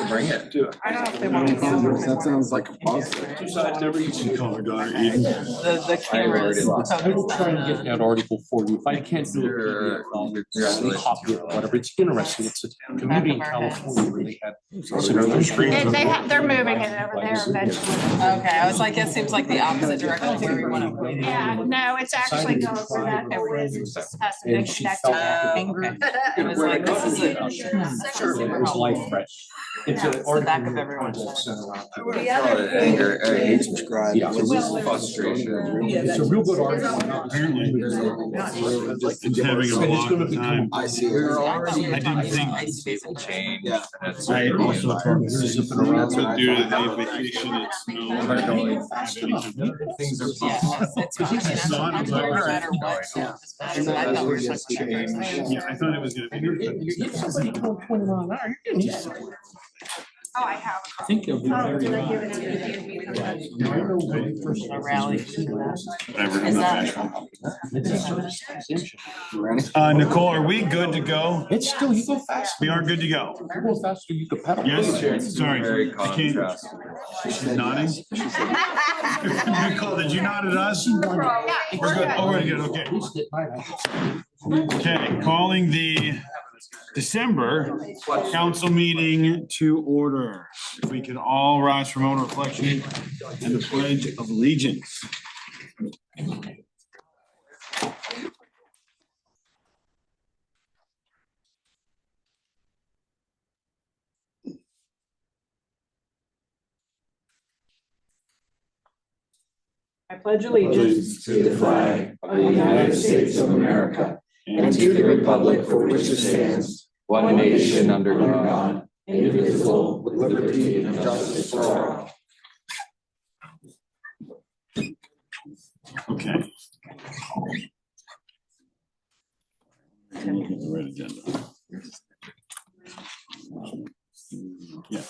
Bring it. I don't know if they want to go. That sounds like a positive. Two sides never each. Call her daughter Eden. The cameras. I will try and get that article for you. If I can't do it, I'll copy it, whatever. It's interesting. It's a community in California where they had. They're moving it over there eventually. Okay, I was like, it seems like the opposite direction where we want to put it. Yeah, no, it's actually going for that. It just has to be And she connected. felt. I was like, this is a. Sure, it was life threat. It's Yeah, an it's the back of article everyone's contact center around here. The other thing- Anger, hate, subscribe, Yeah. frustration. It's a real good article. Apparently, it's having a And it's lot gonna of become. time. I see it. I didn't think. Change. Yeah. That's I also thought this is Zipping around. but due to the vacation and snow. Things are Yeah, it's fine. It's not No like- matter what, so it just matters. And I thought we were supposed to check our emails. Yeah, I thought it was gonna be. Somebody told 20 miles an hour, you're getting this. Oh, I have. I think they'll be very. Did I give it to you? A rally. Whatever, I'm Is not that- bashful. Uh, Nicole, are we good to go? It's still, you go fast. We are good to go. You go faster, you can pedal. Yes, sorry. Very I can't- contrast. She's nodding. Nicole, did you nod at us? Yeah, We're good. Oh, we're good, okay. Okay, calling the December council meeting to order. If we could all rise for a moment of reflection and the pledge of allegiance. I pledge allegiance to the flag of the United States of America and to the republic for which it stands, one nation under God, indivisible, with liberty and justice for all. Okay. I'm looking at the right agenda. Yeah.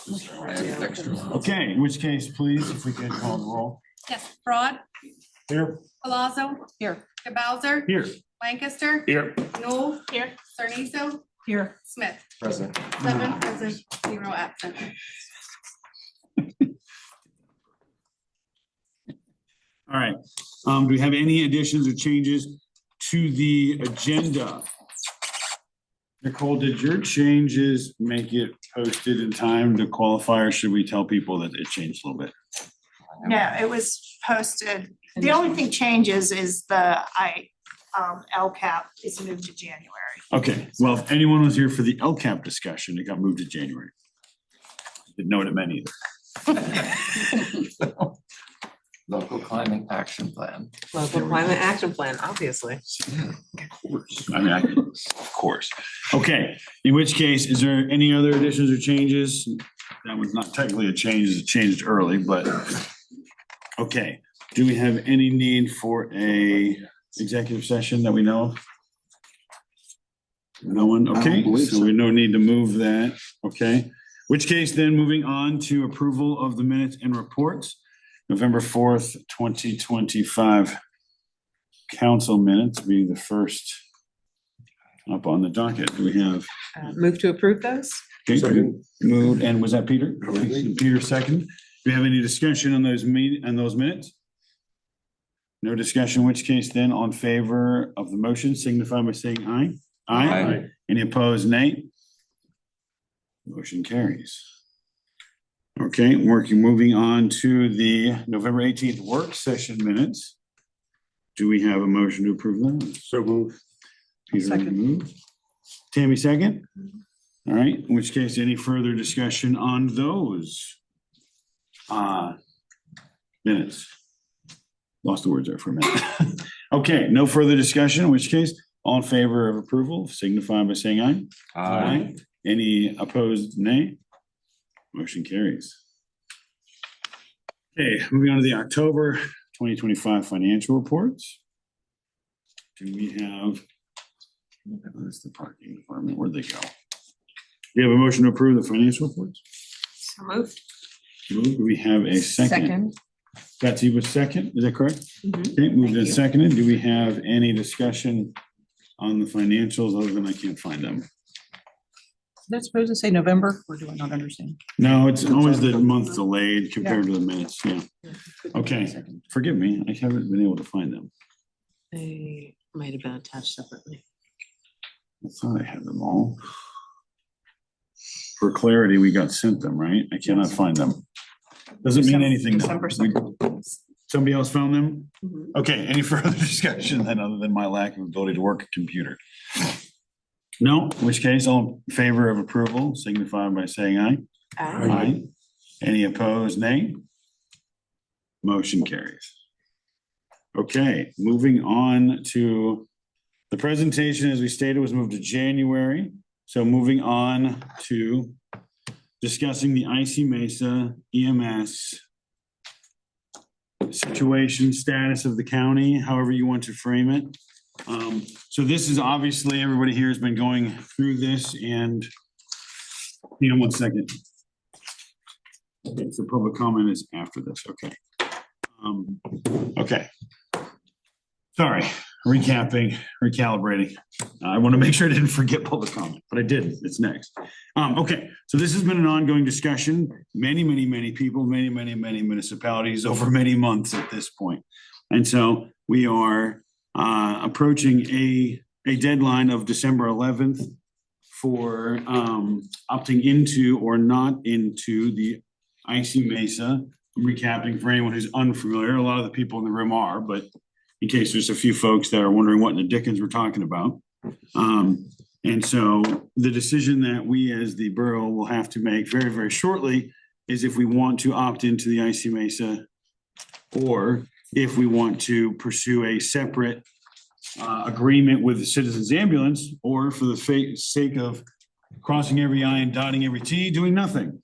I have extra ones. Okay, in which case, please, if we could call the roll. Yes, Broad, Here. Palazzo. Here. Kabauser. Here. Lancaster. Here. Newell. Here. Sarniso. here. Smith. Present. 7 present, 0 absent. All right, do we have any additions or changes to the agenda? Nicole, did your changes make it posted in time to qualify, or should we tell people that it changed a little bit? No, it was posted. The only thing changes is the LCAP is moved to January. Okay, well, if anyone was here for the LCAP discussion, it got moved to January. Didn't know what it meant either. Local climate action plan. Local climate action plan, obviously. Of course. Okay, in which case, is there any other additions or changes? That was not technically a change, it changed early, but, okay. Do we have any need for a executive session that we know of? No one, I don't okay, believe so so. we no need to move that, okay? Which case then, moving on to approval of the minutes and reports. November 4th, 2025. Council minutes being the first up on the docket. Do we have? Move to approve those? Okay, moved, and was that Peter? Peter second. Do we have any discussion on those minutes? No discussion, in which case then on favor of the motion signify by saying aye. Aye. Any opposed, nay? Motion carries. Okay, moving on to the November 18th work session minutes. Do we have a motion to approve them? So move. Peter Second. moved. Tammy second? All right, in which case, any further discussion on those minutes? Lost the words there for a minute. Okay, no further discussion, in which case, all in favor of approval, signify by saying aye. Any opposed, nay? Motion carries. Okay, moving on to the October 2025 financial reports. Do we have? That's the parking department, where'd they go? We have a motion to approve the financial reports. So moved. Do we have a second? Betsy was second, is that correct? Mhm. Okay, moved Thank and you. seconded. Do we have any discussion on the financials other than I can't find them? They're supposed to say November, or do I not understand? No, it's always the month delayed compared to the minutes, yeah. Okay, forgive me, I haven't been able to find them. They might have been attached separately. I thought I had them all. For clarity, we got sent them, right? I cannot find them. Doesn't mean anything. though. December 2nd. Somebody else found them? Mhm. Okay, any further discussion then other than my lack of ability to work a computer? No, in which case, all in favor of approval signify by saying aye. Aye. Any opposed, nay? Motion carries. Okay, moving on to the presentation, as we stated, was moved to January. So moving on to discussing the IC Mesa EMS situation, status of the county, however you want to frame it. So this is obviously, everybody here has been going through this and, hang on one second. Okay, so public comment is after this, okay. Okay. Sorry, recapping, recalibrating. I want to make sure I didn't forget public comment, but I didn't. It's next. Okay, so this has been an ongoing discussion. Many people, many municipalities over many months at this point. And so we are approaching a deadline of December 11th for opting into or not into the IC Mesa. I'm recapping for anyone who's unfamiliar. A lot of the people in the room are, but in case there's a few folks that are wondering what in the dickens we're talking about. And so the decision that we as the borough will have to make very shortly is if we want to opt into the IC Mesa or if we want to pursue a separate agreement with the Citizens Ambulance, or for the sake of crossing every I and dotting every T, doing nothing.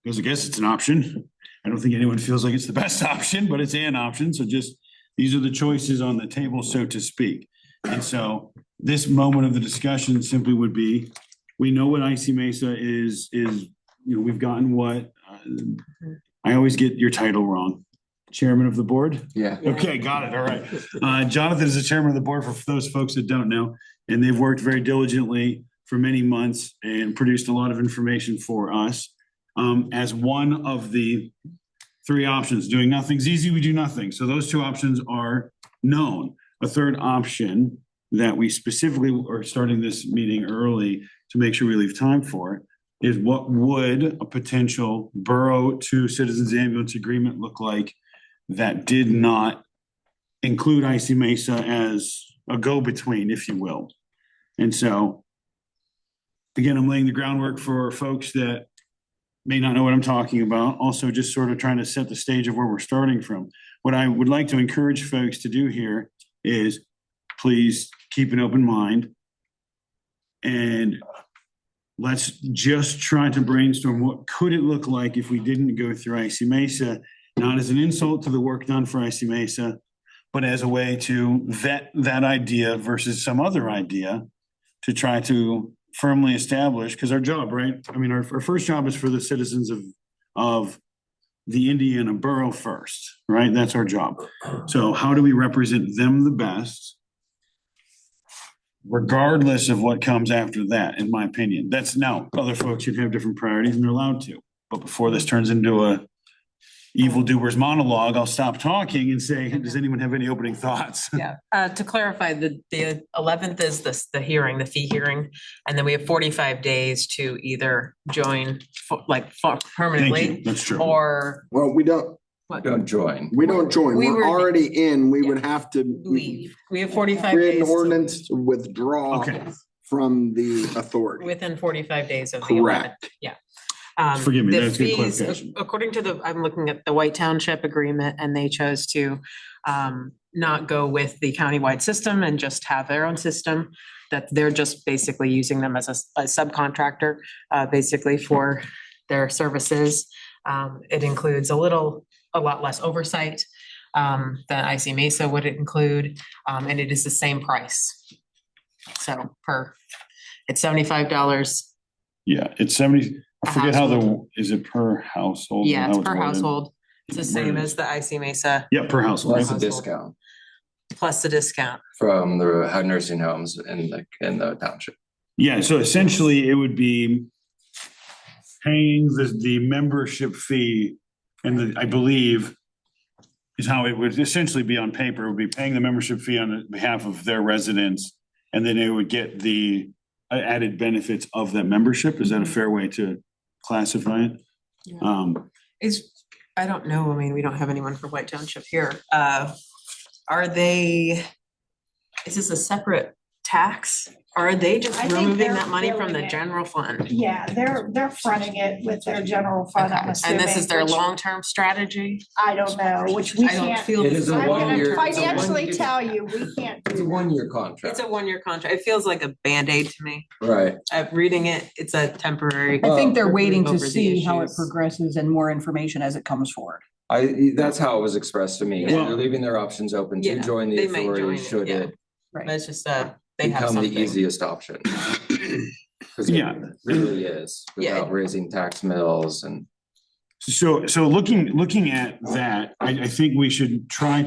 Because I guess it's an option. I don't think anyone feels like it's the best option, but it's an option. So just, these are the choices on the table, so to speak. And so this moment of the discussion simply would be, we know what IC Mesa is, we've gotten what, I always get your title wrong. Chairman of the board? Yeah. Okay, got it. All right. Jonathan is the chairman of the board for those folks that don't know, and they've worked very diligently for many months and produced a lot of information for us. As one of the three options, doing nothing's easy, we do nothing. So those two options are known. A third option that we specifically are starting this meeting early to make sure we leave time for is what would a potential borough to Citizens Ambulance agreement look like that did not include IC Mesa as a go-between, if you will. And so, again, I'm laying the groundwork for folks that may not know what I'm talking about. Also, just sort of trying to set the stage of where we're starting from. What I would like to encourage folks to do here is please keep an open mind and let's just try to brainstorm what could it look like if we didn't go through IC Mesa, not as an insult to the work done for IC Mesa, but as a way to vet that idea versus some other idea to try to firmly establish, because our job, right? I mean, our first job is for the citizens of the Indiana borough first, right? That's our job. So how do we represent them the best, regardless of what comes after that, in my opinion? That's now, other folks should have different priorities and they're allowed to. But before this turns into a evildoer's monologue, I'll stop talking and say, does anyone have any opening thoughts? Yeah, to clarify, the 11th is the hearing, the fee hearing, and then we have 45 days to either join Thank permanently you, that's true. or Well, we don't join. join. We We're were- already in. We Yeah. would have to leave. We have 45 create days an to ordinance to withdraw Okay. from the authority. within 45 days of the 11th. Correct. Yeah. Forgive me, The that's good fees, clarification. according to I'm looking at the White Township agreement, and they chose to not go with the countywide system and just have their own system, that they're just basically using them as a subcontractor, basically for their services. It includes a lot less oversight than IC Mesa would include, and it is the same price. So it's $75. Yeah, it's 70, I A forget how household. is it per household? Yeah, it's How per worded? household. It's the same as the IC Mesa Yeah, per household. Plus a Household. discount plus the discount. from the nursing homes in the township. Yeah, so essentially it would be paying the membership fee and I believe is how it would essentially be on paper. It would be paying the membership fee on behalf of their residents. And then they would get the added benefits of that membership. Is that a fair way to classify it? Yeah. I don't know, I mean, we don't have anyone from White Township here. Are they, is this a separate tax? Or are they just I think removing they're that money from billing the it. general fund? Yeah, they're fronting it with their general fund, I'm Okay. assuming. And this is their which long-term strategy? I don't know, which we I don't can't. feel. It is a I'm gonna 1 year. financially tell you, we can't It's a do that. 1 year It's contract, a one-year contract. It feels like a Band-Aid to me. right? Reading it, it's a temporary. I think they're Well, waiting to over the see how it issues. progresses and more information as it comes forward. That's how it was expressed to me. Yeah. They're leaving their options open to Yeah, join the they might join authority it, should yeah. it But it's just, they have become the something. easiest option. Cause Yeah. it really is, Yeah. without raising tax mills and. So looking at that, I think we should try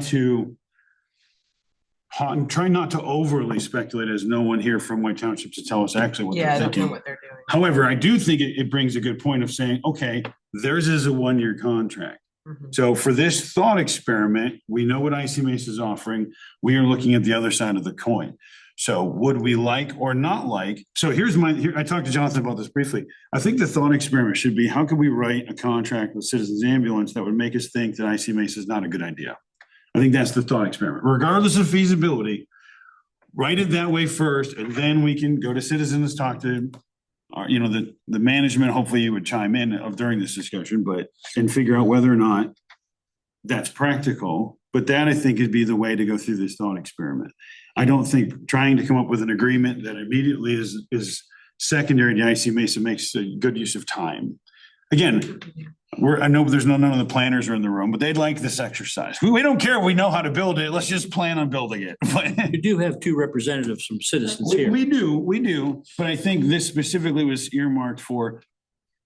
not to overly speculate, as no one here from White Township to tell us actually what Yeah, they're I don't know thinking. what they're doing. However, I do think it brings a good point of saying, okay, theirs is a 1 year contract. Mhm. So for this thought experiment, we know what IC Mesa is offering. We are looking at the other side of the coin. So would we like or not like? So I talked to Jonathan about this briefly. I think the thought experiment should be, how could we write a contract with Citizens Ambulance that would make us think that IC Mesa is not a good idea? I think that's the thought experiment, regardless of feasibility. Write it that way first, and then we can go to citizens, talk to the management. Hopefully you would chime in during this discussion, and figure out whether or not that's practical. But that, I think, would be the way to go through this thought experiment. I don't think trying to come up with an agreement that immediately is secondary to IC Mesa makes a good use of time. Again, I know none of the planners are in the room, but they'd like this exercise. We don't care. We know how to build it. Let's just plan on building it. You do have two representatives from citizens here. We do. But I think this specifically was earmarked for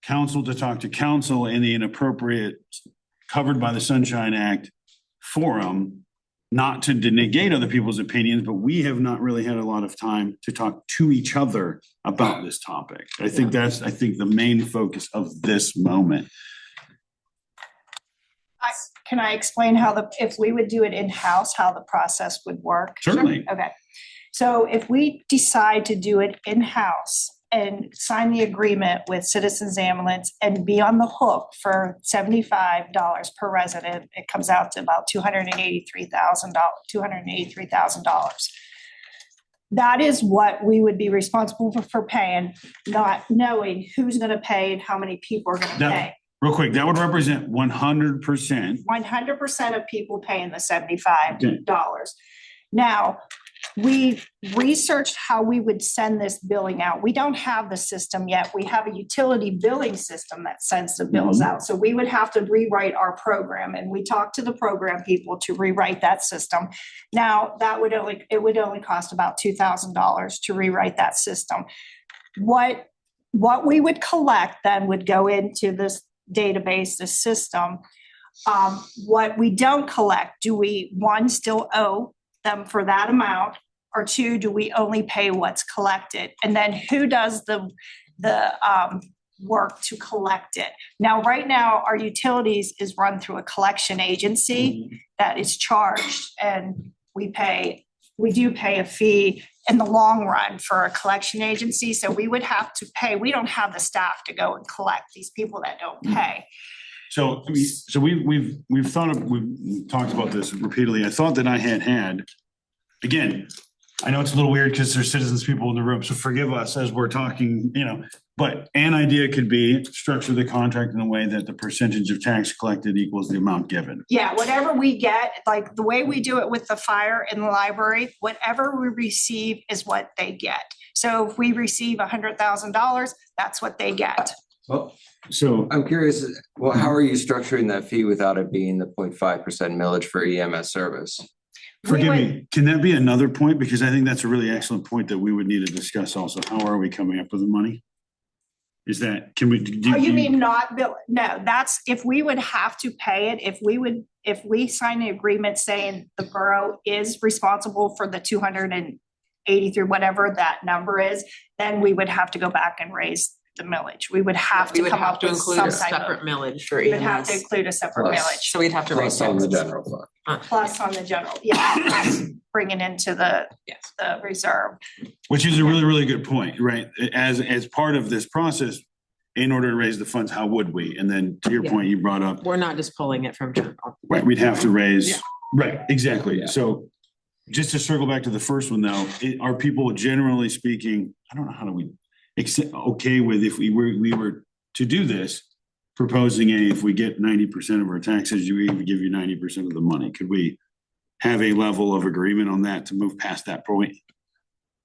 council to talk to council in the inappropriate, covered by the Sunshine Act forum, not to negate other people's opinions, but we have not really had a lot of time to talk to each other about this topic. I think that's the main focus of this moment. Can I explain if we would do it in-house, how the process would work? Certainly. Okay, so if we decide to do it in-house and sign the agreement with Citizens Ambulance and be on the hook for $75 per resident, it comes out to about $283,000. That is what we would be responsible for paying, not knowing who's gonna pay and how many people are gonna pay. Real quick, that would represent 100%. 100% of people paying the $75. Now, we researched how we would send this billing out. We don't have the system yet. We have a utility billing system that sends the bills out. So we would have to rewrite our program, and we talked to the program people to rewrite that system. Now, it would only cost about $2,000 to rewrite that system. What we would collect then would go into this database, the system. What we don't collect, do we, one, still owe them for that amount, or two, do we only pay what's collected? And then who does the work to collect it? Now, right now, our utilities is run through a collection agency that is charged, and we do pay a fee in the long run for a collection agency. So we would have to pay, we don't have the staff to go and collect these people that don't pay. So we've talked about this repeatedly. I thought that I had, again, I know it's a little weird because there's citizens people in the room, so forgive us as we're talking, but an idea could be structure the contract in a way that the percentage of tax collected equals the amount given. Yeah, whatever we get, like the way we do it with the fire in the library, whatever we receive is what they get. So if we receive $100,000, that's what they get. Well, So I'm curious, how are you structuring that fee without it being the 0.5% millage for EMS service? forgive me, can that be another point? Because I think that's a really excellent point that we would need to discuss also. How are we coming up with the money? Is that, can we? Oh, you mean not bill? No, that's if we would have to pay it, if we sign the agreement saying the borough is responsible for the 83, whatever that number is, then we would have to go back and raise the millage. We would have We to would come have up to with include some a type separate of, millage for we would have to EMS. include a separate Plus. millage. So we'd have to raise Plus on the taxes. general fund. Plus on the general, yeah, plus bring it into the Yes. reserve. Which is a really, really good point, right? As part of this process, in order to raise the funds, how would we? And then to your Yeah. point, you brought up, We're not just pulling it from general. right, we'd have to raise, Yeah. right, exactly. Yeah. So just to circle back to the first one though, are people generally speaking, I don't know, how do we okay with if we were to do this, proposing if we get 90% of our taxes, we give you 90% of the money. Could we have a level of agreement on that to move past that point?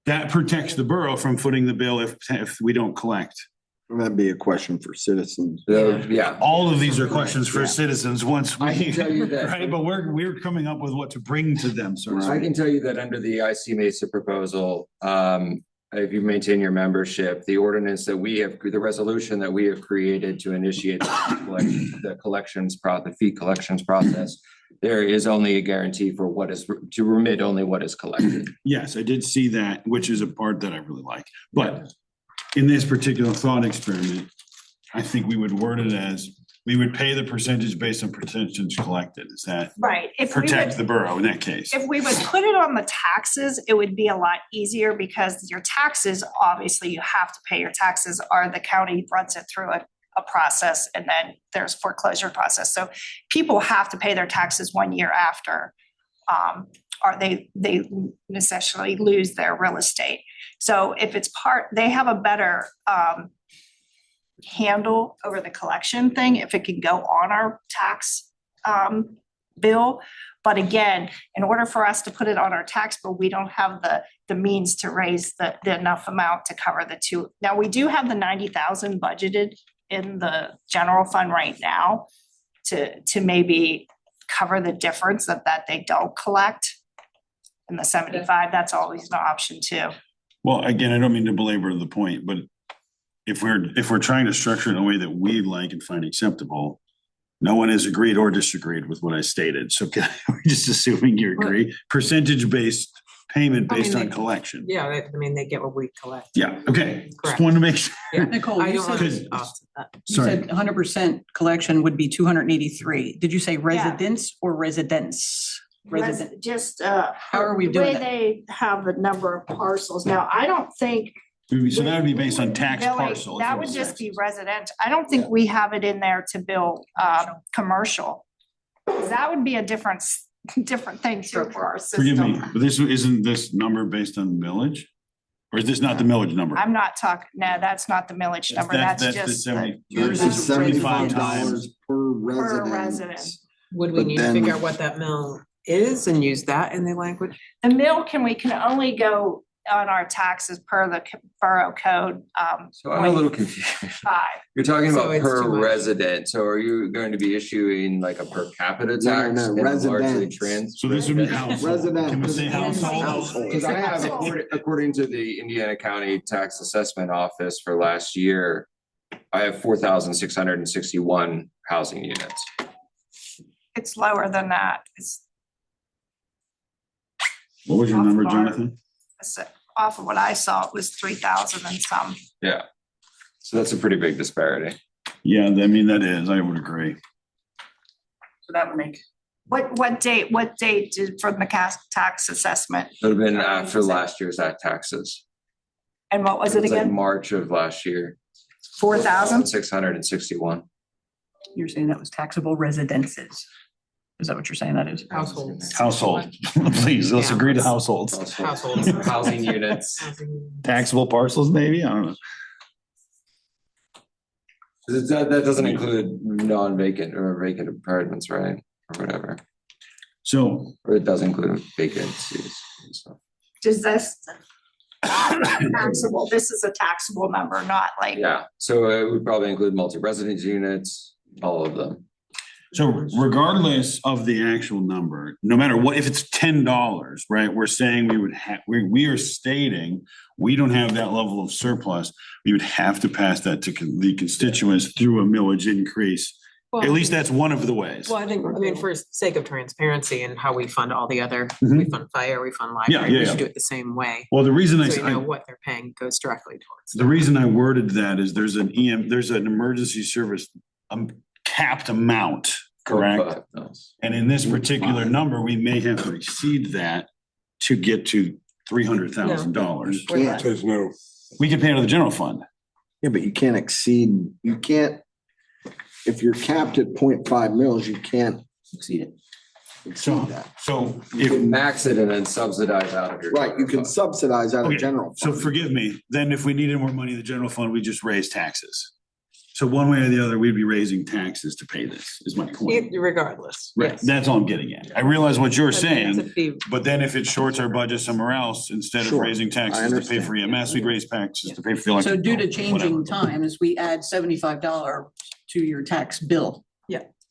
That protects the borough from footing the bill if we don't collect. That'd be a question for citizens. Yeah. All of these are questions for Yeah. citizens once I can tell you we, that- right, but we're coming up with what to bring to them, so to I speak. can tell you that under the IC Mesa proposal, if you maintain your membership, the ordinance that we have, the resolution that we have created to initiate the fee collections process, there is only a guarantee for what is, to remit only what is collected. Yes, I did see that, which is a part that I really like. But in this particular thought experiment, I think we would word it as, we would pay the percentage based on percentage collected. Is that Right. If we protect would, the borough in that case? if we would put it on the taxes, it would be a lot easier because your taxes, obviously you have to pay your taxes, or the county runs it through a process, and then there's foreclosure process. So people have to pay their taxes 1 year after, or they essentially lose their real estate. So if it's they have a better handle over the collection thing, if it can go on our tax bill. But again, in order for us to put it on our tax bill, we don't have the means to raise the enough amount to cover the two. Now, we do have the 90,000 budgeted in the general fund right now to maybe cover the difference that they don't collect. And the 75, that's always an option too. Well, again, I don't mean to belabor the point, but if we're trying to structure it in a way that we like and find acceptable, no one has agreed or disagreed with what I stated. So we're just assuming you agree, percentage-based payment I mean, based on they- collection. Yeah, they get what we collect. Yeah, okay. Just Correct. wanted to make sure. Yeah. Nicole, I you don't want said, to offset that. you Sorry. said 100% collection would be 283. Did you say residents or residents? Resident. Just, How are we the doing way that? they have the number of parcels. Now, I don't think. So that would be based on tax Billing, parcel. that would just be residential. I don't think we have it in there to bill, commercial. 'Cause that would be a different thing too for our Forgive me, system. but isn't this number based on millage? Or is this not the millage number? I'm not talking, no, that's not the millage number. That's the just 70. Yours It's is $75 times. per per resident. resident. Would we But need to then- figure out what that mill is and use that in the language? The mill we can only go on our taxes per the borough code, So I'm a little confused. 5. You're talking So about it's per too much. resident, so are you going to be issuing like a per capita No, tax? no, and largely residents. trans? So this would be household. Resident. Can we say household? Household. Because I have, according to the Indiana County Tax Assessment Office for last year, I have 4,661 housing units. It's lower than that. What was your number, Jonathan? It's off of what I saw, it was 3,000 and some. Yeah. So that's a pretty big disparity. Yeah, I mean, that is, I would agree. So that would make. What date did from the tax assessment? It would have been after last year's taxes. And what was it like again? March of last year. 4,000? 661. You're saying that was taxable residences. Is that what you're saying that is? Households. Household, please, let's Yeah. agree to households. Households. Housing units. Taxable parcels, maybe? I don't know. That doesn't include non-vacant or vacant apartments, right? Or whatever. So, Or it does include vacancies and stuff. Does this taxable, this is a taxable number, not like. Yeah, so it would probably include multi-residence units, all of them. so regardless of the actual number, no matter what, if it's $10, right, we're saying we would have, we are stating we don't have that level of surplus. We would have to pass that to the constituents through a millage increase At least that's one of the ways. Well, I mean, for sake of transparency and how we fund all the other, Mhm. we fund fire, we fund Yeah, library, yeah, we yeah. should do it the same way. Well, the reason So we know what they're paying goes directly towards. the reason I worded that is there's an there's an emergency service capped amount, correct? And in this particular number, we may have to exceed that to get to $300,000. Yeah. There's no. We can pay out of the general fund. Yeah, but you can't exceed, you can't, if you're capped at 0.5 mils, you can't Exceed it. exceed that. So You if, can max it and then subsidize out of your. Right, you can subsidize out of Okay, general. so fund. forgive me, then if we needed more money in the general fund, we just raise taxes. So one way or the other, we'd be raising taxes to pay this, is my point. Regardless, Right, yes. that's all I'm getting at. I realize what you're That's a saying, fee. but then if it shorts our budget somewhere else, instead of Sure, raising I taxes to pay understand. for EMS, we'd raise taxes to pay for the electric. So due to bill, changing whatever. times, we add $75 to your tax bill.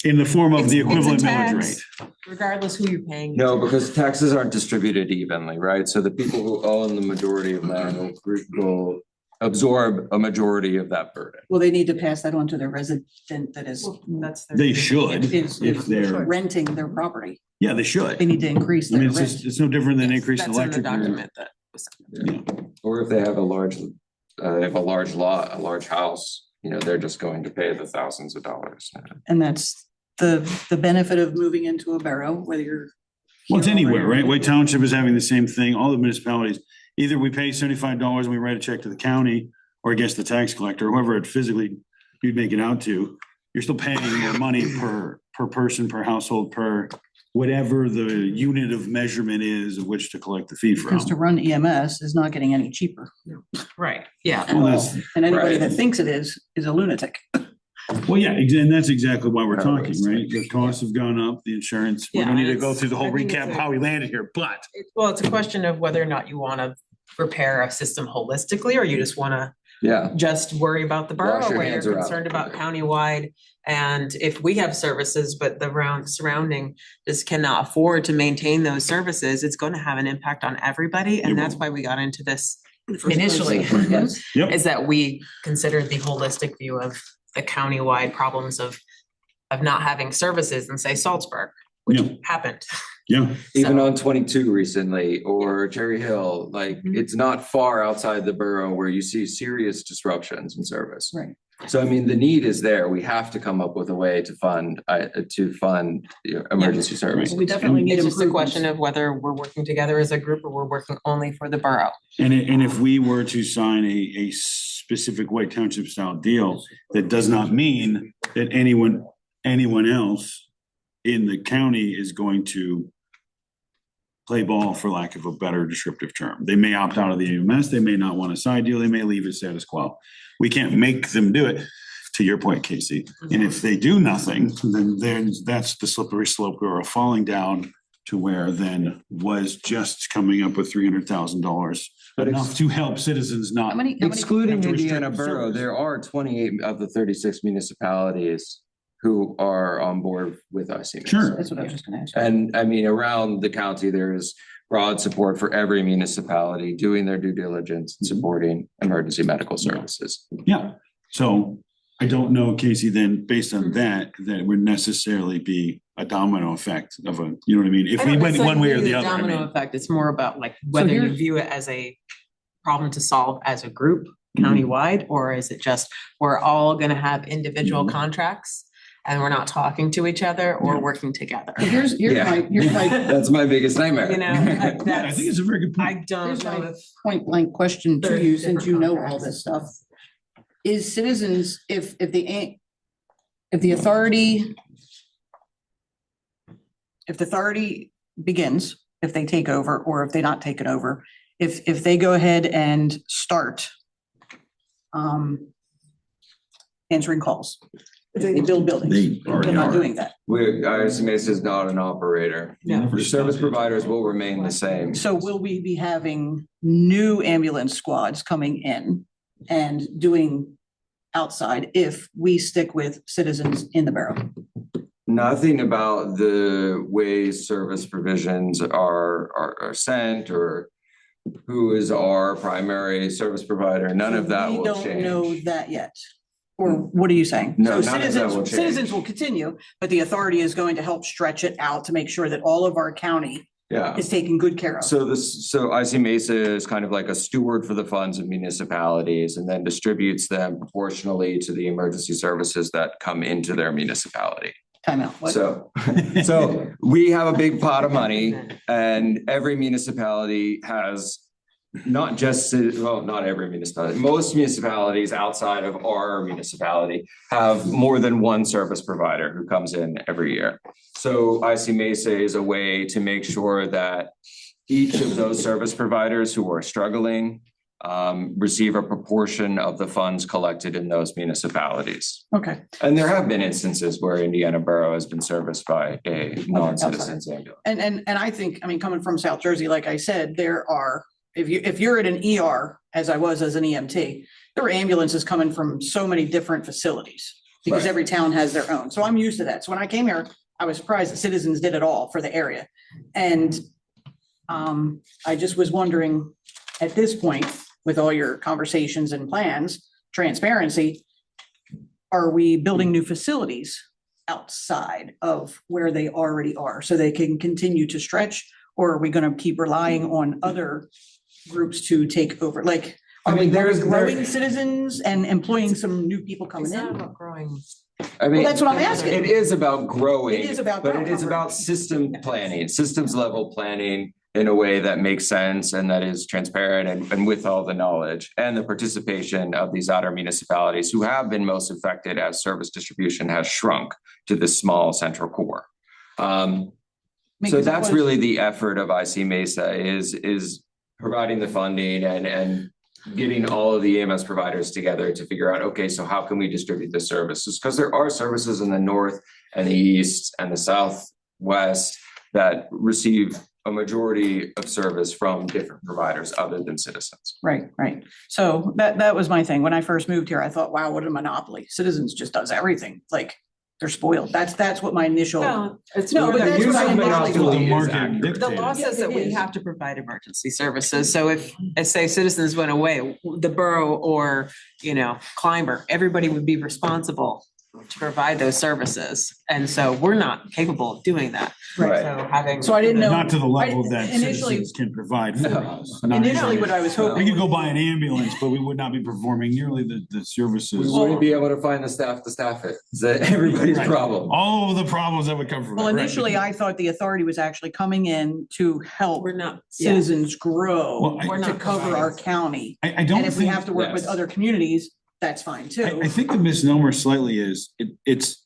In the form of the It's a equivalent millage tax. rate. Regardless who you're paying. No, because taxes aren't distributed evenly, right? So the people who own the majority of land will absorb a majority of that burden. Well, they need to pass that on to their resident that is, That's. They should, is if they're, renting their property. yeah, they should. They need to increase I mean, their it's just, rent. it's no different than increasing That's in the electric. bill. document that was. Yeah. Or if they have a large lot, a large house, they're just going to pay the thousands of dollars. And that's the benefit of moving into a borough, whether you're. Well, it's here or anywhere, right? there. White Township is having the same thing. All the municipalities, either we pay $75 and we write a check to the county or against the tax collector, whoever it physically you'd make it out to, you're still paying more money per person, per household, per whatever the unit of measurement is of which to collect the fee from. Because to run EMS is not getting any cheaper. Right, yeah. at Well, all. that's- And anybody right. that thinks it is a lunatic. Well, yeah, and that's exactly why we're Yeah, talking, it's right? The costs have gone up, the insurance, we Yeah, don't need to and go it's- through the whole I think recap it's of a- how we landed here, but Well, it's a question of whether or not you want to repair a system holistically, or you just want to Yeah, just worry about the borough, Wash your where you're hands around concerned it. about countywide. And if we have services, but the surrounding just cannot afford to maintain those services, it's going to have an impact on everybody. It And that's will. why we got into this initially, Yes. Yep. is that we considered the holistic view of the countywide problems of not having services in, say, Salzburg, which Yeah. happened. yeah, even So- on 22 recently or Cherry Hill, Mhm. it's not far outside the borough where you see serious disruptions in service. Right. So I mean, the need is there. We have to come up with a way to fund emergency services. We definitely need It's just a improvements. question of whether we're working together as a group or we're working only for the borough. and if we were to sign a specific White Township style deal, that does not mean that anyone else in the county is going to play ball, for lack of a better descriptive term. They may opt out of the EMS, they may not want a side deal, they may leave it status quo. We can't make them do it, to your point, Casey. And if they do nothing, then that's the slippery slope we're falling down to where then was just coming up with $300,000 But enough to help citizens not. How many? Excluding have to restrict Indiana Borough, service. there are 28 of the 36 municipalities who are on board with us. Sure. That's what I was just gonna ask. And I mean, around the county, there is broad support for every municipality doing their due diligence and supporting emergency medical services. Yeah, so I don't know, Casey, then based on that it would necessarily be a domino effect of a, you know what I mean? If we went one way or the other, I Domino mean. effect, it's more about like whether you here's- view it as a problem to solve as a group countywide, or is it just we're all gonna have individual contracts and we're not talking to each other or Yeah. working together? Here's Yeah. my That's my biggest nightmare. You know, I that's, think it's a very good point. I don't Here's know my if. point blank question to There's you, since you know all different this stuff. Is citizens, if the authority begins, if they take over, or if they not take it over, if they go ahead and start answering calls, if they build buildings, They they're already not are. doing that. ISMS is not an operator. Yeah. The service providers will remain the same. So will we be having new ambulance squads coming in and doing outside if we stick with citizens in the borough? Nothing about the ways service provisions are sent or who is our primary service provider. None of that We will don't know change. that yet. Or what are you saying? No, So none of that will change. citizens will continue, but the authority is going to help stretch it out to make sure that all of our county Yeah. is taken good care of. So IC Mesa is kind of like a steward for the funds of municipalities and then distributes them proportionally to the emergency services that come into their municipality. Time out. What? So we have a big pot of money and every municipality has not just, well, not every municipality, most municipalities outside of our municipality have more than one service provider who comes in every year. So IC Mesa is a way to make sure that each of those service providers who are struggling receive a proportion of the funds collected in those municipalities. Okay. And there have been instances where Indiana Borough has been serviced by a non-citizen's ambulance. And I think, I mean, coming from South Jersey, like I said, there are, if you're at an ER, as I was as an EMT, there were ambulances coming from so many different facilities because Right. every town has their own. So I'm used to that. So when I came here, I was surprised that Citizens did it all for the area. And I just was wondering, at this point, with all your conversations and plans, transparency, are we building new facilities outside of where they already are so they can continue to stretch? Or are we going to keep relying on other groups to take over? Like, I are mean, we there's growing Citizens and employing some new people coming It's not in? about growing. I mean, that's what I'm asking. It is about growing. It is about But it growing. is about system planning, systems level planning in a way that makes sense and that is transparent and with all the knowledge and the participation of these outer municipalities who have been most affected as service distribution has shrunk to this small central core. So Because it that's was- really the effort of IC Mesa is providing the funding and getting all of the EMS providers together to figure out, okay, so how can we distribute the services? Because there are services in the north and the east and the southwest that receive a majority of service from different providers other than Citizens. Right, right. So that was my thing. When I first moved here, I thought, wow, what a monopoly. Citizens just does everything. Like, they're spoiled. That's what my initial. No, it's No, more but than that's what I just initially monopoly. thought. The is market accurate. The dictated. law says Yeah, that it we is. have to provide emergency services. So if, say, Citizens went away, the borough or, Clymer, everybody would be responsible to provide those services. And so we're not capable of doing that. Right. So having. So I didn't know. Not to the level I- that initially- citizens can provide for No. us. Not Initially, even- what I was We hoping. could go buy an ambulance, but we would not be performing nearly the We services. wouldn't be able to find the staff to staff it. It's everybody's Right. problem. All of the problems that would come from it. Well, right. initially, I thought the authority was actually coming in to help We're not. yeah. citizens grow, Well, We're to not cover our providing. county. I don't And if we think, have to work with yes. other communities, that's fine too. I think the misnomer slightly is, it's,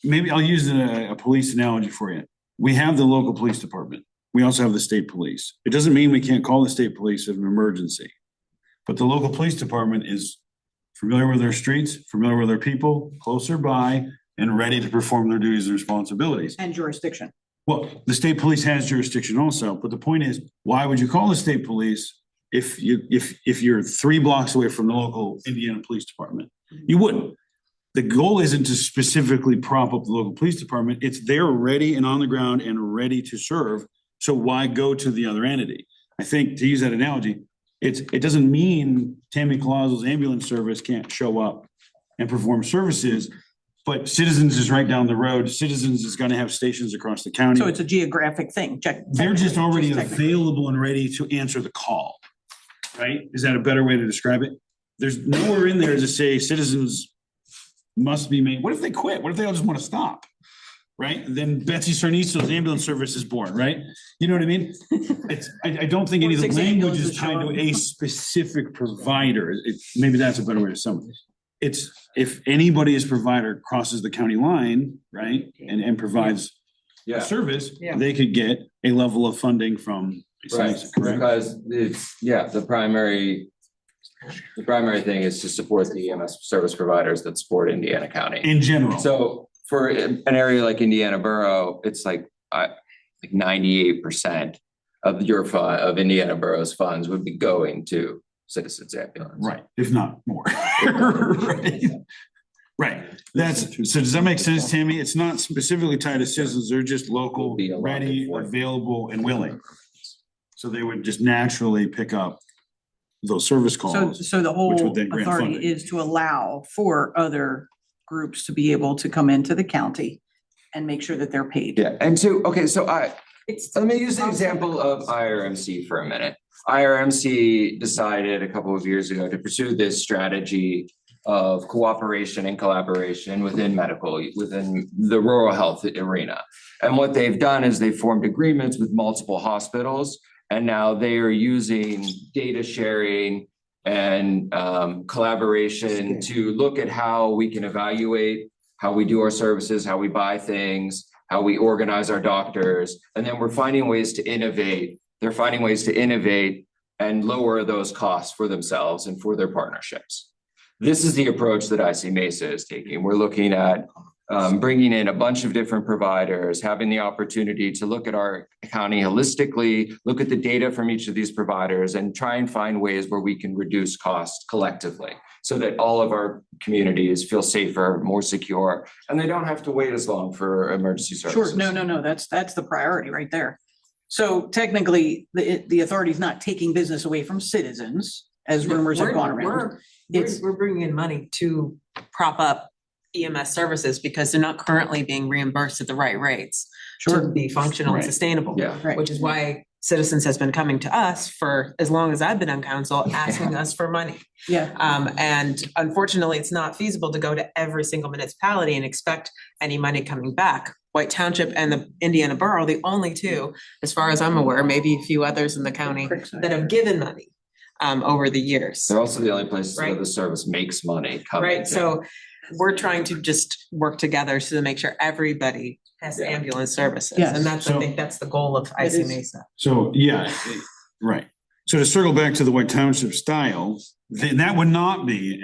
maybe I'll use a police analogy for you. We have the local police department. We also have the state police. It doesn't mean we can't call the state police if an emergency. But the local police department is familiar with their streets, familiar with their people, closer by, and ready to perform their duties and responsibilities. And jurisdiction. Well, the state police has jurisdiction also, but the point is, why would you call the state police if you're 3 blocks away from the local Indiana Police Department? You wouldn't. The goal isn't to specifically prop up the local police department. It's they're ready and on the ground and ready to serve. So why go to the other entity? I think to use that analogy, it doesn't mean Tammy Colazzo's ambulance service can't show up and perform services, but Citizens is right down the road. Citizens is gonna have stations across the county. So it's a geographic thing. They're just already technically. available and ready to answer the call. Right? Is that a better way to describe it? There's nowhere in there to say Citizens must be made. What if they quit? What if they all just want to stop? Right? Then Betsy Sarniso's ambulance service is born, right? You know what I mean? I don't think any of the 6 language is ambulances tied show to up. a specific provider. Maybe that's a better way to sum it. It's if anybody's provider crosses the county line, right? And provides a service, Yeah. they could get a level of funding from. Right, correct? because it's, the primary thing is to support the EMS service providers that support Indiana County. In general. So for an area like Indiana Borough, it's like 98% of of Indiana Borough's funds would be going to Citizens Ambulance. Right, if not more. Right. Right, so does that make sense, Tammy? It's not specifically tied to citizens, they're just local, Be allotted ready, for- available and willing. So they would just naturally pick up those service So, calls. so the which whole would then grant authority funding. is to allow for other groups to be able to come into the county and make sure that they're paid. Yeah, and so, okay, so It's. let me use the example of IRMC for a minute. IRMC decided a couple of years ago to pursue this strategy of cooperation and collaboration within within the rural health arena. And what they've done is they've formed agreements with multiple hospitals, and now they are using data sharing and collaboration to look at how we can evaluate how we do our services, how we buy things, how we organize our doctors, and then we're finding ways to innovate. They're finding ways to innovate and lower those costs for themselves and for their partnerships. This is the approach that IC Mesa is taking. We're looking at bringing in a bunch of different providers, having the opportunity to look at our county holistically, look at the data from each of these providers, and try and find ways where we can reduce costs collectively so that all of our communities feel safer, more secure, and they don't have to wait as long for emergency services. Sure, no, that's the priority right there. So technically, the authority's not taking business away from citizens, as rumors have gone around. We're bringing in money to prop up EMS services because they're not currently being reimbursed at the right rates to Sure. be functional and Right. sustainable. Yeah. Right. Which is why Citizens has been coming to us for as long as I've been on council, asking us for money. Yeah, And unfortunately, it's not feasible to go to every single municipality and expect any money coming back. White Township and the Indiana Borough are the only two, as far as I'm aware, maybe a few others in the county that have given money over the years. They're also the only places where Right. the service makes money coming. Right, so we're trying to just work together to make sure everybody has Yeah. ambulance services. Yes. And that's, I So- think that's the goal of It IC is. Mesa. So, yeah, right. So to circle back to the White Township style, then that would not be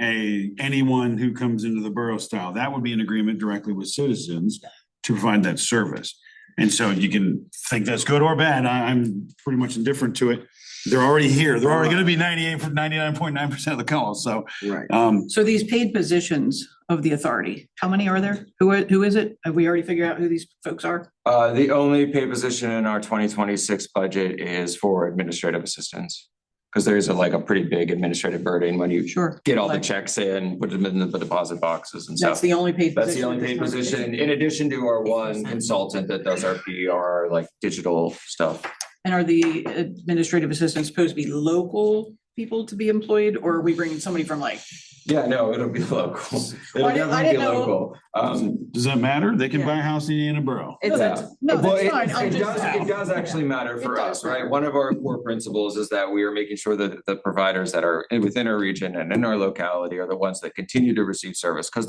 anyone who comes into the borough style. That would be an agreement directly with citizens to provide that service. And so you can think that's good or bad. I'm pretty much indifferent to it. They're already here. They're already gonna be 99.9% of the calls, so. Right. so these paid positions of the authority, how many are there? Who is it? Have we already figured out who these folks are? The only pay position in our 2026 budget is for administrative assistants. Because there is like a pretty big administrative burden when you Sure. get all the Like, checks in, put them in the deposit boxes and That's stuff. the only paid position. That's the only paid position, in addition to our one consultant that does our PR, like digital stuff. And are the administrative assistants supposed to be local people to be employed, or are we bringing somebody from like? Yeah, no, it'll be local. It'll I definitely be didn't know. local. Does that matter? They can Yeah. buy a house in Indiana Borough. No, that's Well, fine. I'm it just- does actually matter for It us, does right? matter. One of our core principles is that we are making sure that the providers that are within our region and in our locality are the ones that continue to receive service, because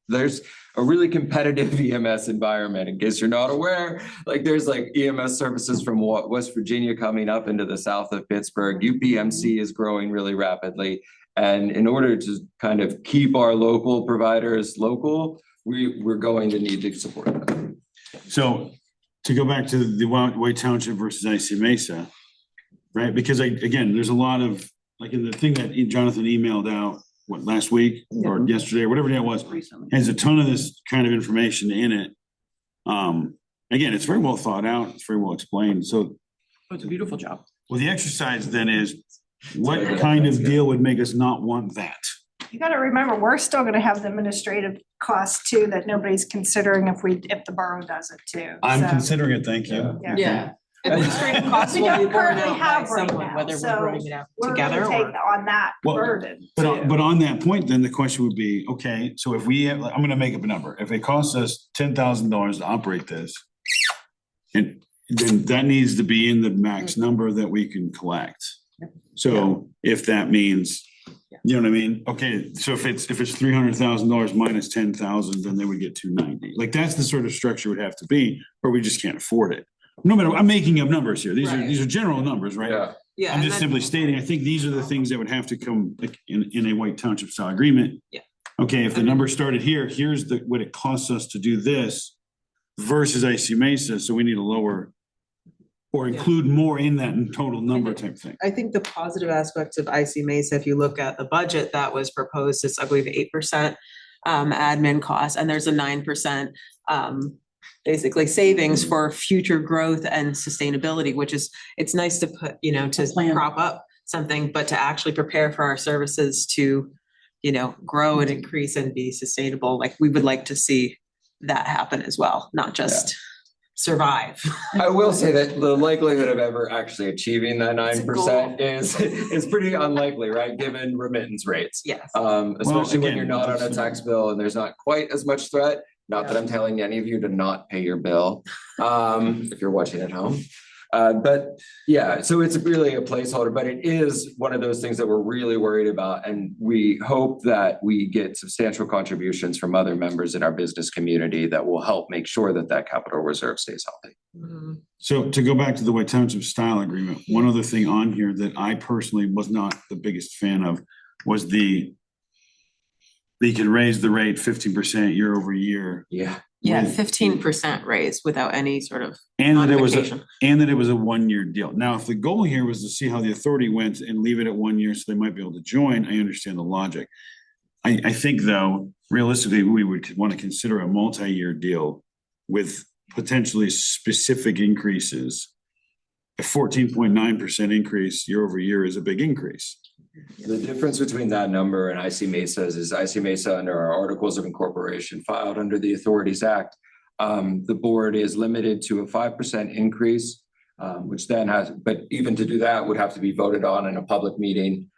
there's a really competitive EMS environment, in case you're not aware. Like there's like EMS services from West Virginia coming up into the south of Pittsburgh. UPMC is growing really rapidly. And in order to kind of keep our local providers local, we're going to need to support them. So to go back to the White Township versus IC Mesa, right? Because again, there's a lot of, like in the thing that Jonathan emailed out, what, last week or yesterday or whatever day it was, Recently. has a ton of this kind of information in it. Again, it's very well thought out. It's very well explained. So, Oh, it's a beautiful job. well, the exercise then is what kind of deal would make us not want that? You gotta remember, we're still gonna have the administrative costs too, that nobody's considering if the borough does it too. I'm So, considering it, thank you. Yeah. Yeah. Administrative costs We will be don't borne currently out by have right someone, now, whether so we're bringing it out We're together gonna take or. on that Well, burden. But on that point, then the question would be, okay, so if I'm gonna make up a number. If it costs us $10,000 to operate this, and then that needs to be in the max number that we can collect. So if that means, you know what I mean? Okay, so if it's $300,000 minus 10,000, then they would get 290. Like that's the sort of structure it would have to be, or we just can't afford it. No matter, I'm making up numbers here. Right. These are general numbers, right? Yeah. Yeah. I'm and just then- simply stating, I think these are the things that would have to come like in a White Township style agreement. Yeah. Okay, if the number started here, here's what it costs us to do this versus IC Mesa, so we need a lower or include more in that total number type thing. I think the positive aspects of IC Mesa, if you look at the budget that was proposed, it's I believe 8% admin costs, and there's a 9% basically savings for future growth and sustainability, which is, it's nice to put, to plan. prop up something, but to actually prepare for our services to, you know, grow and increase and be sustainable, like we would like to see that happen as well, not just survive. I will say that the likelihood of ever actually achieving that 9% is pretty unlikely, right? Given remittance rates. Yes. Especially when again, you're not on a tax bill and there's not quite as much threat. Not that I'm telling any of you to not pay your bill, if you're watching at home. But yeah, so it's really a placeholder, but it is one of those things that we're really worried about. And we hope that we get substantial contributions from other members in our business community that will help make sure that that capital reserve stays healthy. So to go back to the White Township style agreement, one other thing on here that I personally was not the biggest fan of was they could raise the rate 15% year over year. Yeah. Yeah, with- 15% raise without any sort of And that it was modification. a 1-year deal. Now, if the goal here was to see how the authority went and leave it at 1 year so they might be able to join, I understand the logic. I think though, realistically, we would want to consider a multi-year deal with potentially specific increases. A 14.9% increase year over year is a big increase. The difference between that number and IC Mesa's is IC Mesa under our Articles of Incorporation filed under the Authorities Act. The board is limited to a 5% increase, which then has, but even to do that would have to be voted on in a public meeting.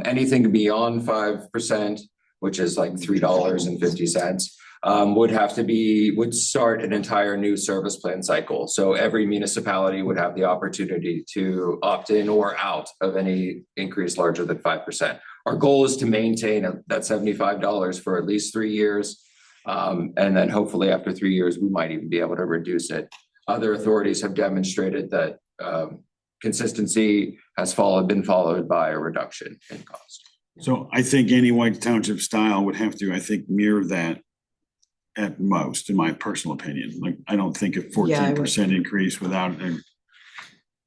Anything beyond 5%, which is like $3.50, would start an entire new service plan cycle. So every municipality would have the opportunity to opt in or out of any increase larger than 5%. Our goal is to maintain that $75 for at least 3 years. And then hopefully after 3 years, we might even be able to reduce it. Other authorities have demonstrated that consistency has been followed by a reduction in cost. So I think any White Township style would have to, I think, mirror that at most, in my personal opinion. Like, I don't think a 14% increase without,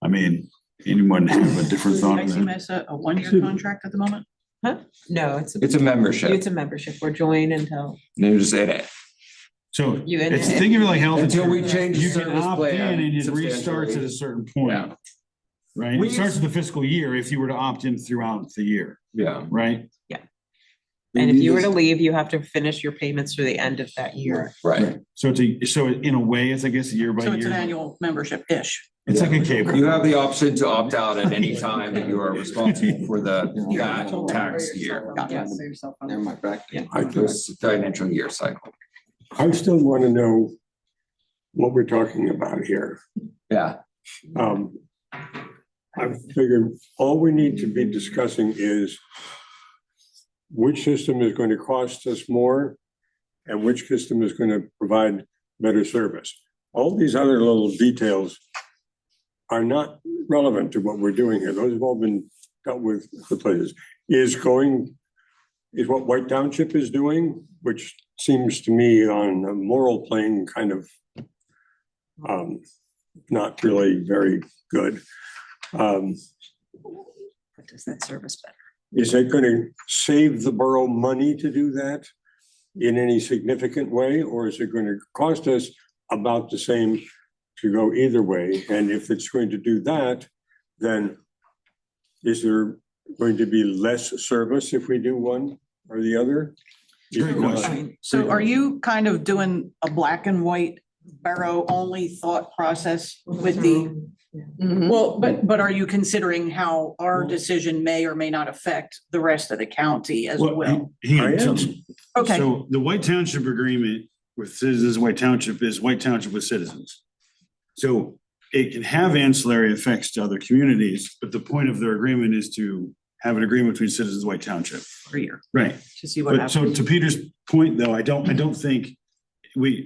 I mean, anyone have a different thought on IC that? Mesa a 1-year contract at the moment? No, It's a membership. It's a membership. We're joined until They're just in it. So you. think of it like health Until we insurance. change the You can service opt plan in and it substantially. restarts at a certain Yeah. point. Right? It starts at the fiscal year if you were to opt in throughout the year, Yeah. right? And if you were to leave, you have to finish your payments through the end of that year. Right. So in a way, it's, I guess, year by So it's an year. annual membership-ish. It's like a cable. You have the option to opt out at any time and you are responsible for that tax year. Never mind, back. This financial year cycle. I still want to know what we're talking about here. Yeah. I figured all we need to be discussing is which system is going to cost us more and which system is going to provide better service. All these other little details are not relevant to what we're doing here. Those have all been dealt with the places. Is what White Township is doing, which seems to me on a moral plane kind of not really very good. What does that service better? Is it going to save the borough money to do that in any significant way? Or is it going to cost us about the same to go either way? And if it's going to do that, then is there going to be less service if we do one or the other? Great question. So are you kind of doing a black and white borough only thought process with the, well, but are you considering how our decision may or may not affect the rest of the county as well? I am. Okay, So the White Township agreement with Citizens of White Township is White Township with citizens. So it can have ancillary effects to other communities, but the point of their agreement is to have an agreement between citizens of White Township. for a year Right. to see what But so happens. to Peter's point, though, I don't think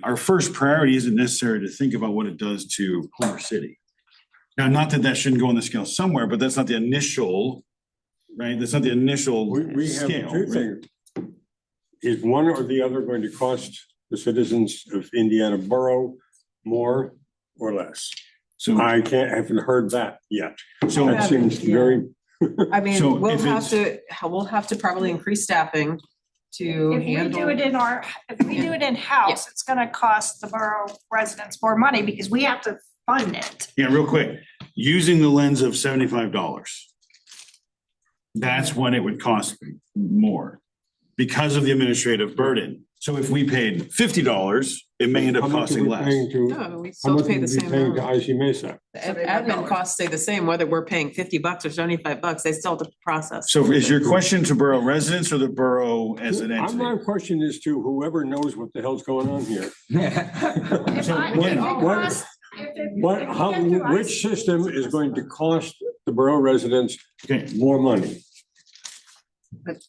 our first priority isn't necessary to think about what it does to Homer City. Now, not that shouldn't go on the scale somewhere, but that's not the initial, right? That's not the initial We have scale. two right? things. Is one or the other going to cost the citizens of Indiana Borough more or less? So, haven't heard that yet. so That seems very, I mean, So we'll if have to probably increase staffing to If we do handle. it in-house, it's gonna cost the borough residents more money because we have to fund it. yeah, real quick, using the lens of $75. that's when it would cost more because of the administrative burden. So if we paid $50, it may end up How much are costing we less. paying to- No, we How still much pay would the we be same paying to amount. IC Mesa? The admin costs stay the same, whether we're paying $50 or $75, they still have to process. So is your question to borough residents or the borough as an My entity? question is to whoever knows what the hell's going on here. If So I- when- if it what- costs- if it- What, if we how, get through which system is going to cost the borough residents Okay, more money?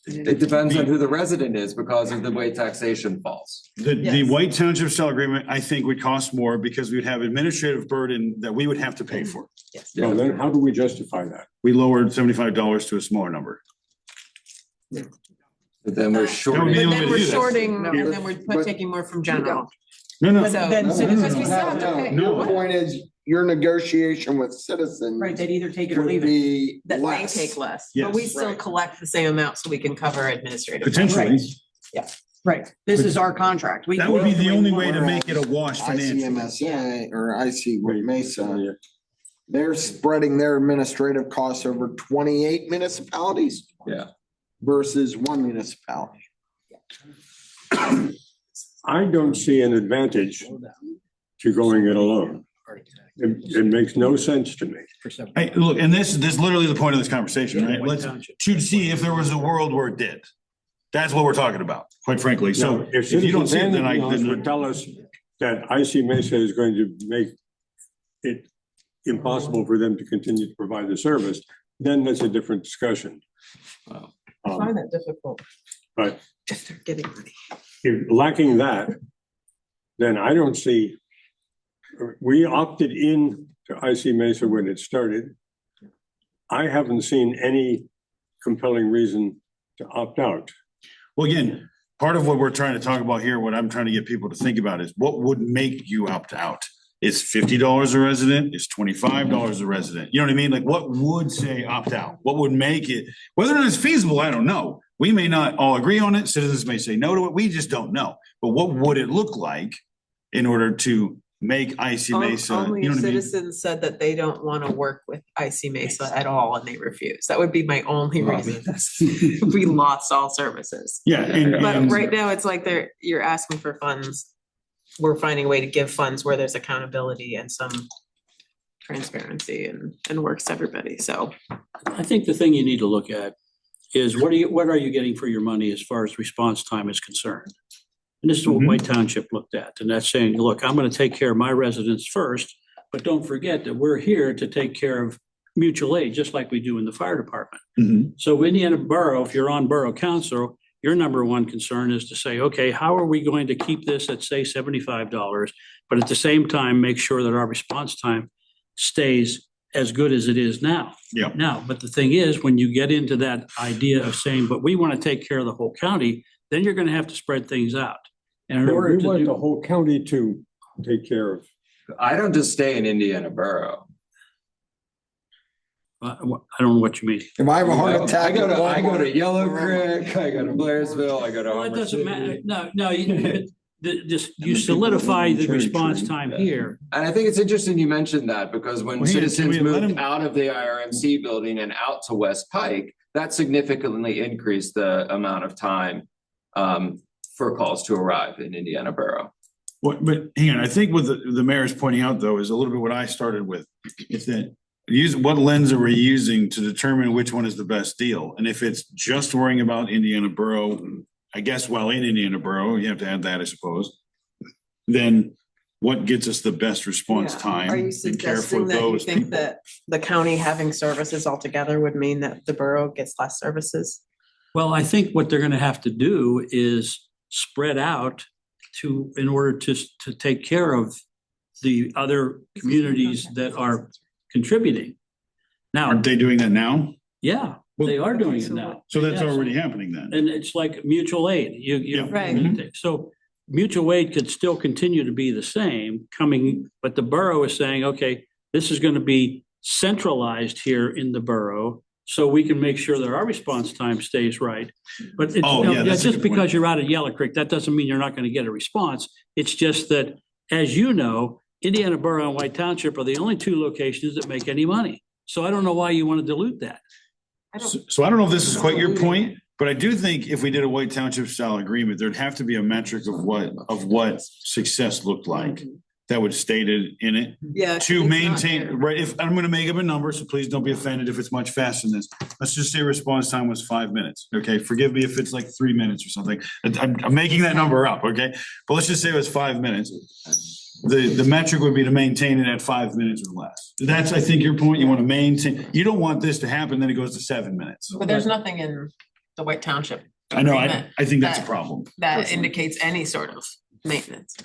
It depends on who the resident is because of the way taxation falls. the Yes. White Township Style Agreement, I think would cost more because we'd have administrative burden that we would have to pay for. Yes. Well, then how do we justify that? We lowered $75 to a smaller number. But then we're That would short. be But the only then way we're to do this. shorting, No. and then we're taking more from general. No, no. But So- then Because citizens, we still have to pay. Your point is, your negotiation with citizens right, they'd either take it or would leave it. be That they less. take less, but we Yes. still collect the same amount so we can cover administrative. Potentially, Right, this is our contract. We that would be the only way to Whereas make it a wash financially. ICMSA or IC Mesa, they're spreading their administrative costs over 28 municipalities. Yeah. Versus one municipality. I don't see an advantage to going it alone. It makes no sense to me. Hey, look, and this is literally the point of this conversation, right? Let's, to see if there was a world where it did. That's what we're talking about, quite frankly. So Now, if you don't see it, then I, Citizens would tell us that IC Mesa is going to make it impossible for them to continue to provide the service, then that's a different discussion. Wow. I find that difficult. But If they're getting money. if lacking that, then I don't see, we opted in to IC Mesa when it started. I haven't seen any compelling reason to opt out. well, again, part of what we're trying to talk about here, what I'm trying to get people to think about is what would make you opt out? Is $50 a resident? Is $25 a resident? You know what I mean? Like what would say opt out? What would make it, whether or not it's feasible, I don't know. We may not all agree on it. Citizens may say no to it. We just don't know. But what would it look like in order to make IC Mesa? Only You know if what I mean? citizens said that they don't want to work with IC Mesa at all and they refuse. That would be my only reason. If we lost all services. Yeah, But and right now, it's like you're asking for funds. We're finding a way to give funds where there's accountability and some transparency and works everybody, so. I think the thing you need to look at is what are you getting for your money as far as response time is concerned? And this is what Mhm. White Township looked at, and that's saying, look, I'm gonna take care of my residents first, but don't forget that we're here to take care of mutual aid, just like we do in the fire department. Mhm. So Indiana Borough, if you're on Borough Council, your number one concern is to say, okay, how are we going to keep this at, say, $75, but at the same time, make sure that our response time stays as good as it is now. Yeah. Now, but the thing is, when you get into that idea of saying, but we want to take care of the whole county, then you're going to have to spread things out. And in order We to want the do, whole county to take care of. I don't just stay in Indiana Borough. I don't know what you mean. If I have a heart attack. I go to Yellow Creek, I go to Blairsville, I go to. Well, it Homer doesn't City. matter. No, you solidify the response time here. And I think it's interesting you mentioned that because when Well, here, can citizens we let moved him- out of the IRMC building and out to West Pike, that significantly increased the amount of time for calls to arrive in Indiana Borough. But hang on, I think what the mayor is pointing out though is a little bit what I started with. Is that what lens are we using to determine which one is the best deal? And if it's just worrying about Indiana Borough, I guess while in Indiana Borough, you have to add that, I suppose. Then what gets us the best response Yeah. time? Are you and care for suggesting that you those think people? that the county having services altogether would mean that the borough gets less services? Well, I think what they're going to have to do is spread out in order to take care of the other communities that are contributing. Now, Aren't they doing that now? yeah, they are doing it now. So that's Yes. already happening then. And it's like mutual aid. Yeah. Right. So mutual aid could still continue to be the same but the borough is saying, okay, this is going to be centralized here in the borough. So we can make sure that our response time stays right. But it's, Oh, yeah, that's a just good point. because you're out of Yellow Creek, that doesn't mean you're not going to get a response. It's just that, as you know, Indiana Borough and White Township are the only two locations that make any money. So I don't know why you want to dilute that. So I don't know if this is quite your point, but I do think if we did a White Township style agreement, there'd have to be a metric of what success looked like. That would stated in it Yeah. to maintain, right? If I'm gonna make up a number, so please don't be offended if it's much faster than this. Let's just say response time was 5 minutes. Okay, forgive me if it's like 3 minutes or something. I'm making that number up, okay? But let's just say it was 5 minutes. The metric would be to maintain it at 5 minutes or less. That's, I think, your point. You want to maintain, you don't want this to happen, then it goes to 7 minutes. But there's nothing in the White Township. I know, agreement I think that's a that- problem. That indicates any sort of maintenance.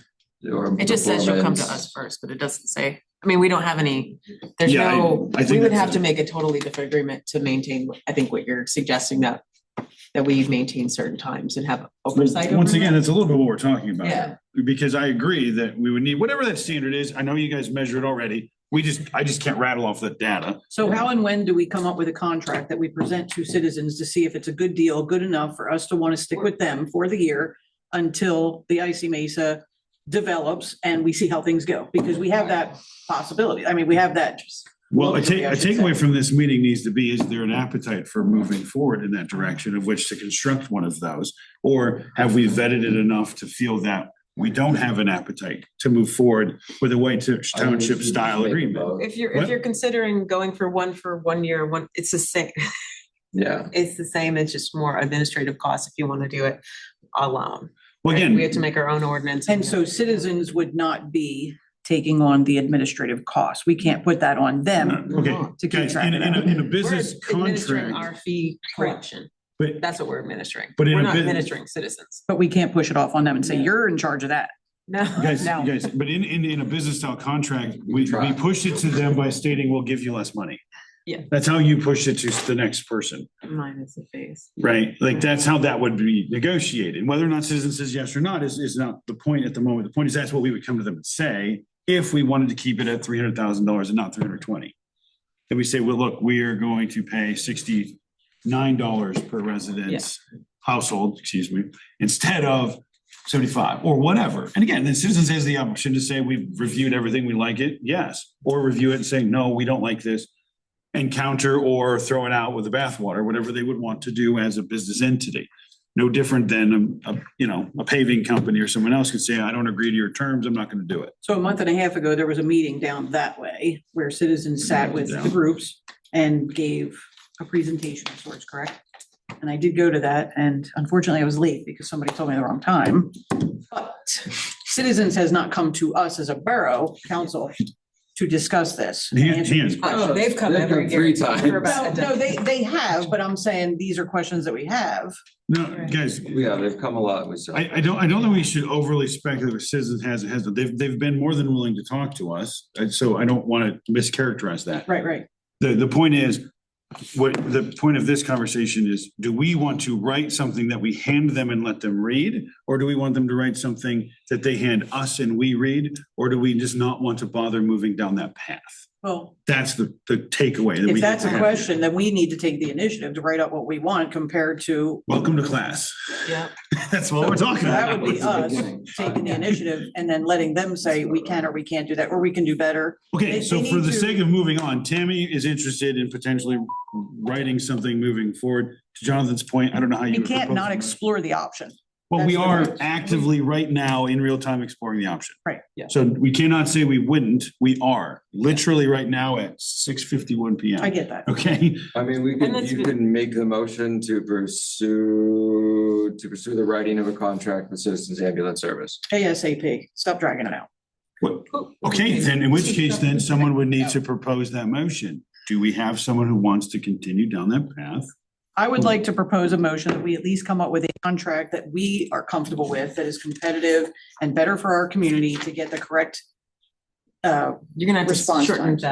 Or It just says you'll come to performance. us first, but it doesn't say, I mean, we don't have any, there's Yeah, no, I think we would that's have to make a totally different agreement to maintain, I think what you're suggesting that we maintain certain times and have oversight over Once again, that. that's a little bit what we're talking about. Yeah. Because I agree that we would need, whatever that standard is, I know you guys measure it already. I just can't rattle off the data. So how and when do we come up with a contract that we present to citizens to see if it's a good deal, good enough for us to want to stick with them for the year until the Icy Mesa develops and we see how things go? Because we have that possibility. I mean, we have that. Well, a luxury, I should takeaway say. from this meeting needs to be, is there an appetite for moving forward in that direction of which to construct one of those? Or have we vetted it enough to feel that we don't have an appetite to move forward with a White Township style agreement? If What? you're considering going for 1 year, it's the same, Yeah, it's the same, it's just more administrative costs if you want to do it alone. Well, Right? again. We have to make our own ordinance. And so citizens would not be taking on the administrative costs. We can't put that on them. Okay, To keep guys, track in of that. a We're business administering contract, our fee collection. but That's what we're administering. But in We're a not bus- administering citizens. But we can't push it off on them and say, you're in charge of that. No. No. but in a business style contract, we Try. push it to them by stating, we'll give you less money. Yeah. That's how you push it to the next person, Mine is the face. right? Like, that's how that would be negotiated. Whether or not citizen says yes or not is not the point at the moment. The point is that's what we would come to them and say if we wanted to keep it at $300,000 and not 320. Then we say, well, look, we are going to pay $69 per residence household, excuse me, instead of 75 or whatever. And again, the citizens has the option to say, we've reviewed everything, we like it, yes, or review it and say, no, we don't like this, and counter or throw it out with the bathwater, whatever they would want to do as a business entity. No different than a paving company or someone else could say, I don't agree to your terms, I'm not going to do it. So a month and a half ago, there was a meeting down that way where citizens sat with the groups and gave a presentation of sorts, correct? And I did go to that, and unfortunately I was late because somebody told me the wrong time. But citizens has not come to us as a borough council to discuss this. and answer these Hands. questions. Oh, they've come They've every come year. 3 times. for about a No, decade. they have, but I'm saying these are questions that we have. No, guys, yeah, they've come a lot with. I don't think we should overly speculate if citizens has, they've been more than willing to talk to us. And so I don't want to mischaracterize that. Right. The point is, what the point of this conversation is, do we want to write something that we hand them and let them read? Or do we want them to write something that they hand us and we read? Or do we just not want to bother moving down that path? Well, That's the takeaway. that if we that's a have. question, then we need to take the initiative to write up what we want compared to, Welcome to class. Yeah. That's what we're talking that about. would be us taking the initiative and then letting them say, we can or we can't do that, or we can do better. Okay, They- so they for need the to- sake of moving on, Tammy is interested in potentially writing something moving forward. To Jonathan's point, I don't know how you. We would can't propose not it. explore the option. Well, we that's the are point. actively right now in real time exploring the option. Right. Yeah. So we cannot say we wouldn't. We are literally right now at 6:51 PM. I get that. Okay, I mean, And that's you good. can make the motion to pursue the writing of a contract with Citizens Ambulance Service. ASAP, stop dragging it out. okay, then in which case then someone would need to propose that motion. Do we have someone who wants to continue down that path? I would like to propose a motion that we at least come up with a contract that we are comfortable with, that is competitive and better for our community to get the correct. You're gonna have to Response shorten times.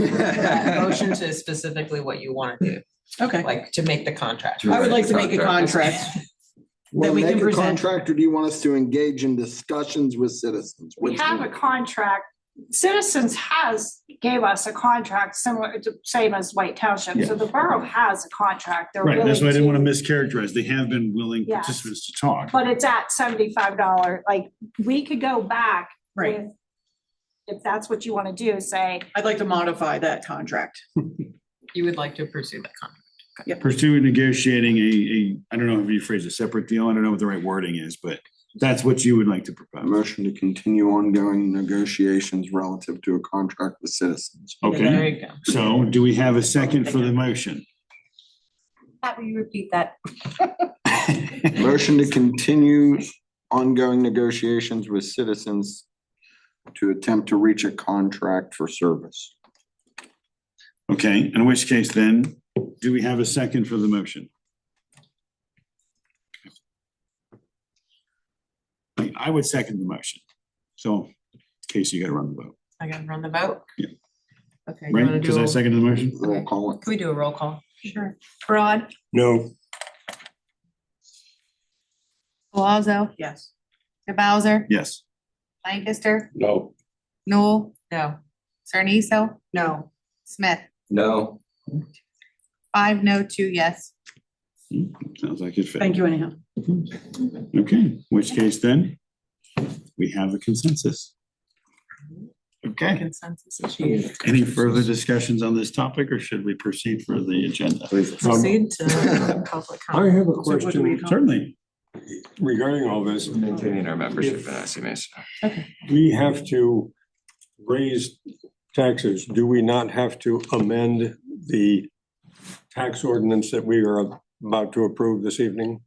that motion to specifically what you want to do, Okay, like to make the contract. I would like to make a contract. Well, we can make a present. contract, or do you want us to engage in discussions with citizens? We Which have a one? contract. Citizens gave us a contract similar to same as White Township. So the borough has a contract. They're Right, that's why I didn't want willing to mischaracterize. They have been willing Yes. participants to talk. But it's at $75. Like, we could go back Right. with, if that's what you want to do, say, I'd like to modify that contract. You would like to pursue that contract. pursue negotiating I don't know if you phrase a separate deal. I don't know what the right wording is, but that's what you would like to propose. Motion to continue ongoing negotiations relative to a contract with Citizens. There Okay, you go. so do we have a second for the motion? Will you repeat that? Motion to continue ongoing negotiations with Citizens to attempt to reach a contract for service. Okay, in which case then, do we have a second for the motion? I would second the motion. So, Casey, you gotta run the vote, I gotta run the vote. Yeah. Okay. You right? wanna Because I do, seconded the motion. Roll call it. can we do a roll call? Sure. Broad, No, Palazzo, Yes. Bowser, Yes. Lancaster, no, Noel, no. Sarniso, No. Smith. No, 5 no, 2 yes. Sounds like it fit. Thank you anyhow. Okay, in which case then, we have a consensus. Okay, Consensus achieved. any further discussions on this topic, or should we proceed for the agenda? Proceed to public I comment. have a So what do we question call- Certainly. regarding all this. maintaining our membership in ICMA's. We have to raise taxes. Do we not have to amend the tax ordinance that we are about to approve this evening?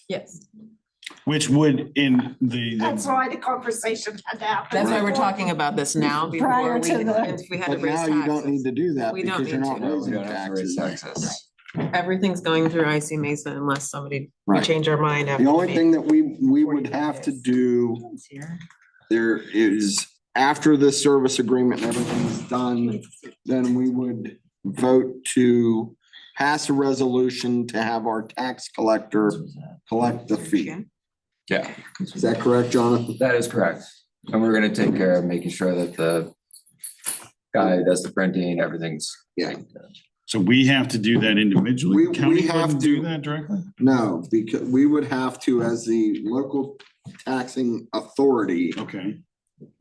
Yes. Which would in the. That's why the conversation had happened. That's why we're talking about this now before Prior we, to the- if we had to But raise now you don't need taxes. to do that We don't because you're need not to. We raising don't have to raise taxes. taxes. Everything's going through IC Mesa unless we Right. change our mind after. The only the thing that we would 45 have to days. do meeting. there is, after the service agreement and everything's done, then we would vote to pass a resolution to have our tax collector collect the fee. Yeah, Is that correct, Jonathan? that is correct. And we're gonna take care of making sure that the guy who does the printing, everything's. Yeah. So we have to do that individually? We County have wouldn't do to- that directly? No, because we would have to, as the local taxing authority, Okay,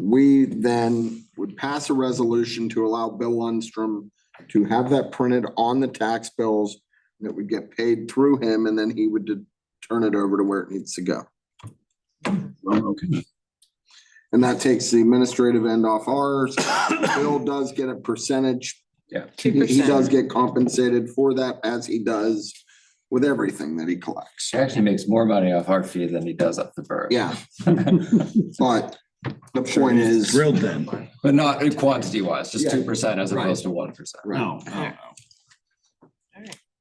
we then would pass a resolution to allow Bill Lundstrom to have that printed on the tax bills that would get paid through him, and then he would turn it over to where it needs to go. well, okay. And that takes the administrative end off ours. Bill does get a percentage. Yeah. He does get compensated for that, as he does with everything that he collects. He actually makes more money off our fee than he does off the borough. Yeah, but the point is. Thrilled then. But not quantity wise, just Yeah. 2% as opposed to 1%. No. Alright.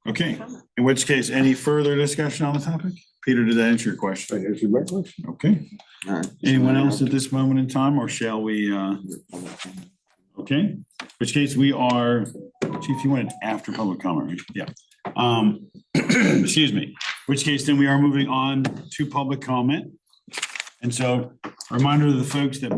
Okay, in which case, any further discussion on the topic? Peter, did that answer your question? That answered my question. Okay, All right. anyone else at this moment in time, or shall we, okay, which case we are, Chief, you wanted after public comment, right? Yeah. Excuse me, which case then we are moving on to public comment. And so a reminder to the folks that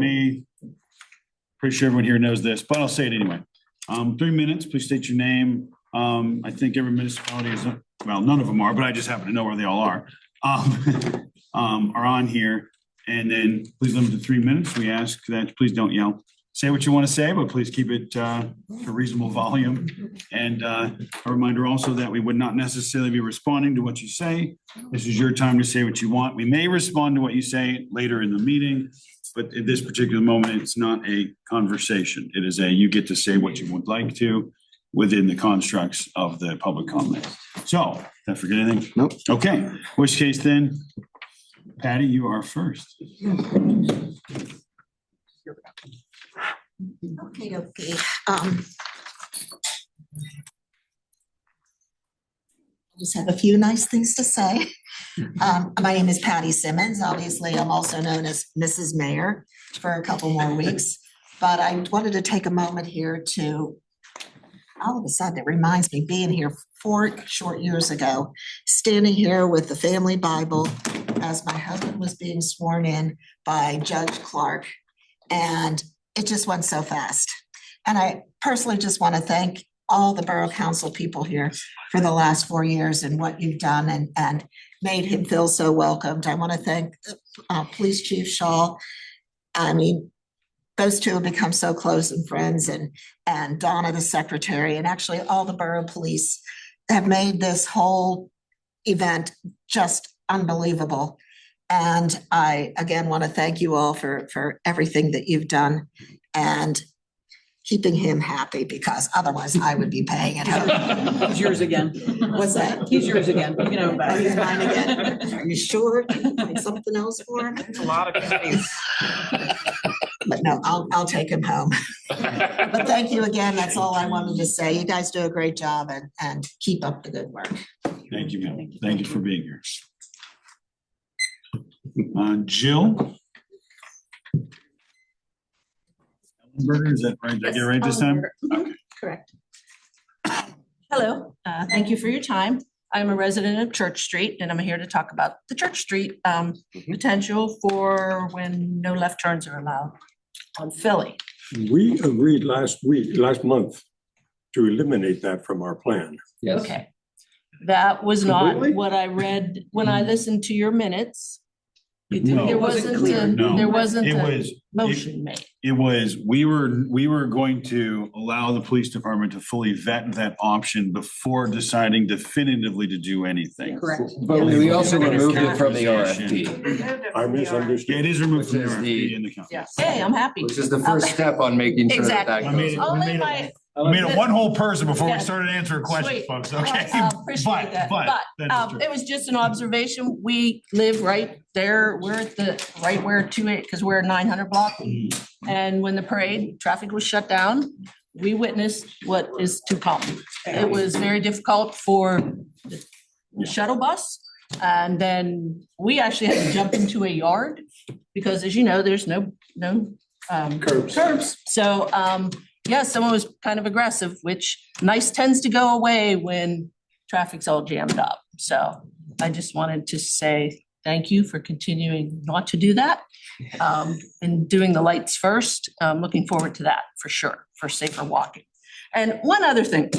pretty sure everyone here knows this, but I'll say it anyway. 3 minutes, please state your name. I think every municipality is, well, none of them are, but I just happen to know where they all are on here. And then please limit to 3 minutes. We ask that, please don't yell. Say what you want to say, but please keep it a reasonable volume. And a reminder also that we would not necessarily be responding to what you say. This is your time to say what you want. We may respond to what you say later in the meeting, but at this particular moment, it's not a conversation. It is you get to say what you would like to within the constructs of the public comment. So, did I forget anything? Nope. Okay, in which case then, Patty, you are first. Okay, okay. I just have a few nice things to say. My name is Patty Simmons. Obviously, I'm also known as Mrs. Mayor for a couple more weeks. But I wanted to take a moment here to, all of a sudden, it reminds me being here 4 short years ago, standing here with the family Bible as my husband was being sworn in by Judge Clark. And it just went so fast. And I personally just want to thank all the Borough Council people here for the last 4 years and what you've done and made him feel so welcomed. I want to thank Police Chief Shaw. I mean, those two have become so close and friends, and Donna, the secretary, and actually all the borough police have made this whole event just unbelievable. And I, again, want to thank you all for everything that you've done and keeping him happy, because otherwise I would be paying it. He's yours again. What's that? He's yours again. You know, Oh, he's mine again? Are you sure? Can you find something else for him? It's a lot of pennies. But no, I'll take him home. But thank you again. That's all I wanted to say. You guys do a great job and keep up the good work. Thank you, ma'am. Thank you for being here. Jill? Ellenberger, is that right? Did I get it right this time? Okay. Correct. Hello, thank you for your time. I'm a resident of Church Street, and I'm here to talk about the Church Street potential for when no left turns are allowed on Philly. We agreed last month to eliminate that from our plan. Yes. Okay. That was not Completely? what I read when I listened to your minutes. No. There Wasn't wasn't, clear. No. there wasn't It a was, motion made. it was, we were going to allow the police department to fully vet that option before deciding definitively to do anything. correct. But we also removed it from the RFP, I Yeah, misunderstood. it is removed from the Which is RFP in the county. Yes. Hey, I'm happy. which is the first step on making sure that that Exactly. goes. it- Only we my, We made it one whole person before we Yeah. started answering questions, Sweet. folks, okay? appreciate that, but, that is true. it was just an observation. We live right there. We're at the, right where 28, because we're 900 block. And when the parade, traffic was shut down, we witnessed what is to come. It was very difficult for the shuttle bus. And then we actually had to jump into a yard because, as you know, there's no curbs. So, yeah, someone was kind of aggressive, which nice tends to go away when traffic's all jammed up. So I just wanted to say thank you for continuing not to do that. And doing the lights first. Looking forward to that for sure, for safer walking. And one other thing,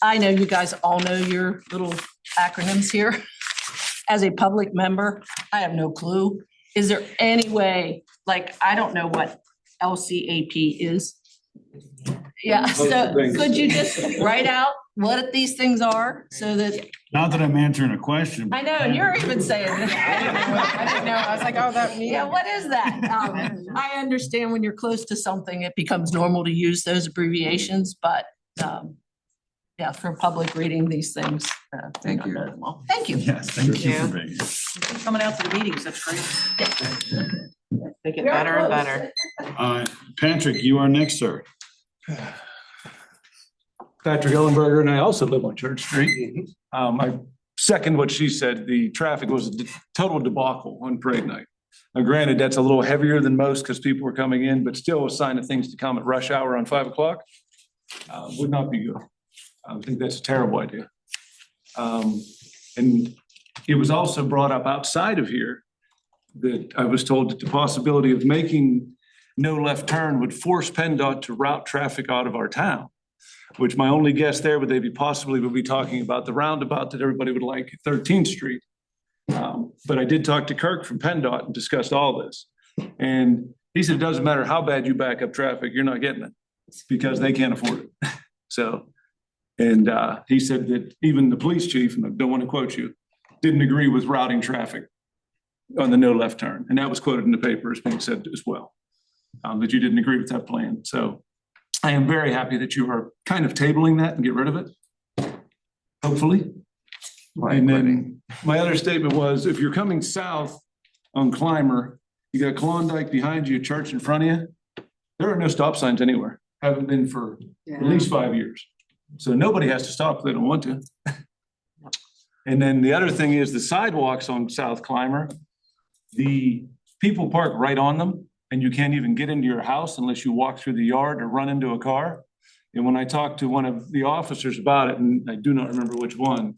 I know you guys all know your little acronyms here. As a public member, I have no clue. Is there any way, like, I don't know what LCAP is? Yeah, so could you just write out what these things are so that, Not that I'm answering a question. I know, and you're even saying. I didn't know. I was like, oh, that means. Yeah, what is that? I understand when you're close to something, it becomes normal to use those abbreviations, but yeah, for public reading these things. Thank you. Thank you. Yes, thank you for being here. Coming out to the meetings, that's great. They get better and better. Patrick, you are next, sir. Patrick Ellenberger, and I also live on Church Street. I second what she said. The traffic was a total debacle on parade night. Now granted, that's a little heavier than most because people were coming in, but still a sign of things to come at rush hour on 5 o'clock. Would not be good. I think that's a terrible idea. And it was also brought up outside of here that I was told that the possibility of making no left turn would force PennDOT to route traffic out of our town, which my only guess there would they be possibly would be talking about the roundabout that everybody would like at 13th Street. But I did talk to Kirk from PennDOT and discussed all this. And he said, it doesn't matter how bad you back up traffic, you're not getting it because they can't afford it. So, and he said that even the police chief, and I don't want to quote you, didn't agree with routing traffic on the no left turn. And that was quoted in the paper as being said as well, that you didn't agree with that plan. So I am very happy that you are kind of tabling that and get rid of it, hopefully. And then my other statement was, if you're coming south on Clymer, you got Klondike behind you, church in front of you. There are no stop signs anywhere. Haven't been for at least 5 years. So nobody has to stop if they don't want to. And then the other thing is the sidewalks on South Clymer, the people park right on them and you can't even get into your house unless you walk through the yard or run into a car. And when I talked to one of the officers about it, and I do not remember which one,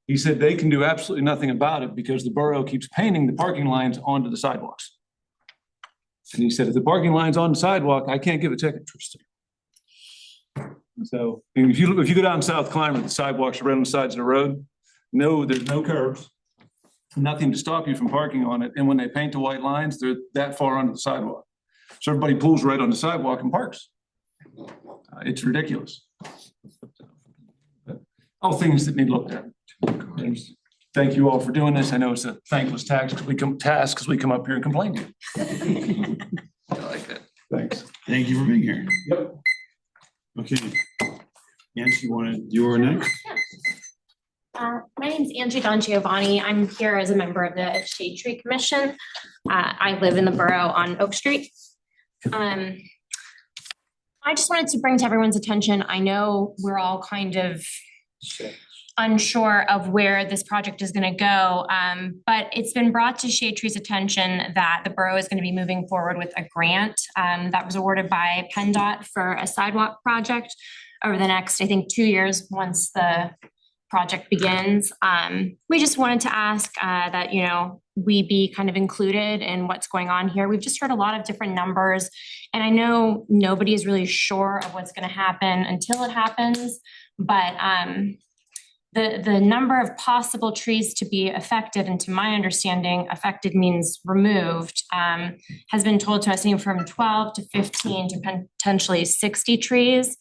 he said they can do absolutely nothing about it because the borough keeps painting the parking lines onto the sidewalks. And he said, if the parking line's on the sidewalk, I can't give a ticket. So if you go down South Clymer, the sidewalks are right on the sides of the road. No, there's no curbs, nothing to stop you from parking on it. And when they paint the white lines, they're that far onto the sidewalk. So everybody pulls right on the sidewalk and parks. It's ridiculous. all things that need looked at. And thank you all for doing this. I know it's a thankless task because we come up here and complain to you. I like it. Thanks. Thank you for being here. Yep. Okay. Nancy, you were next? My name's Angie Don Giovanni. I'm here as a member of the Shade Tree Commission. I live in the borough on Oak Street. I just wanted to bring to everyone's attention, I know we're all kind of unsure of where this project is gonna go, but it's been brought to Shade Tree's attention that the borough is gonna be moving forward with a grant that was awarded by PennDOT for a sidewalk project over the next, I think, 2 years once the project begins. We just wanted to ask that, you know, we be kind of included in what's going on here. We've just heard a lot of different numbers, and I know nobody is really sure of what's gonna happen until it happens, but the number of possible trees to be affected, and to my understanding, affected means removed, has been told to us anywhere from 12 to 15 to potentially 60 trees.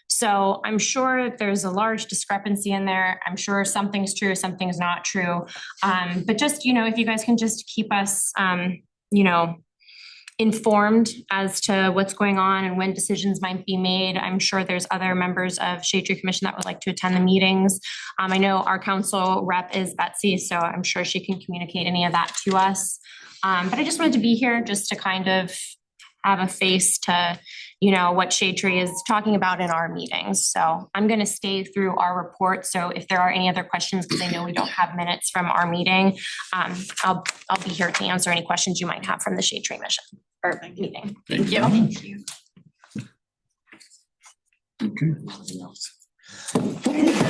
So I'm sure there's a large discrepancy in there. I'm sure something's true, something's not true. But just, you know, if you guys can just keep us, you know, informed as to what's going on and when decisions might be made. I'm sure there's other members of Shade Tree Commission that would like to attend the meetings. I know our council rep is Betsy, so I'm sure she can communicate any of that to us. But I just wanted to be here just to kind of have a face to, you know, what Shade Tree is talking about in our meetings. So I'm going to stay through our report. So if there are any other questions, because I know we don't have minutes from our meeting, I'll be here to answer any questions you might have from the Shade Tree mission or meeting. Thank you. Thank you. Okay.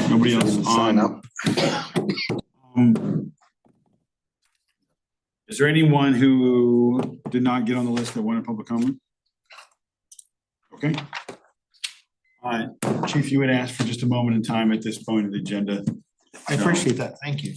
Nobody else sign up. Is there anyone who did not get on the list that wanted public comment? Okay. All right, Chief, you would ask for just a moment in time at this point of the agenda. I appreciate that. Thank you.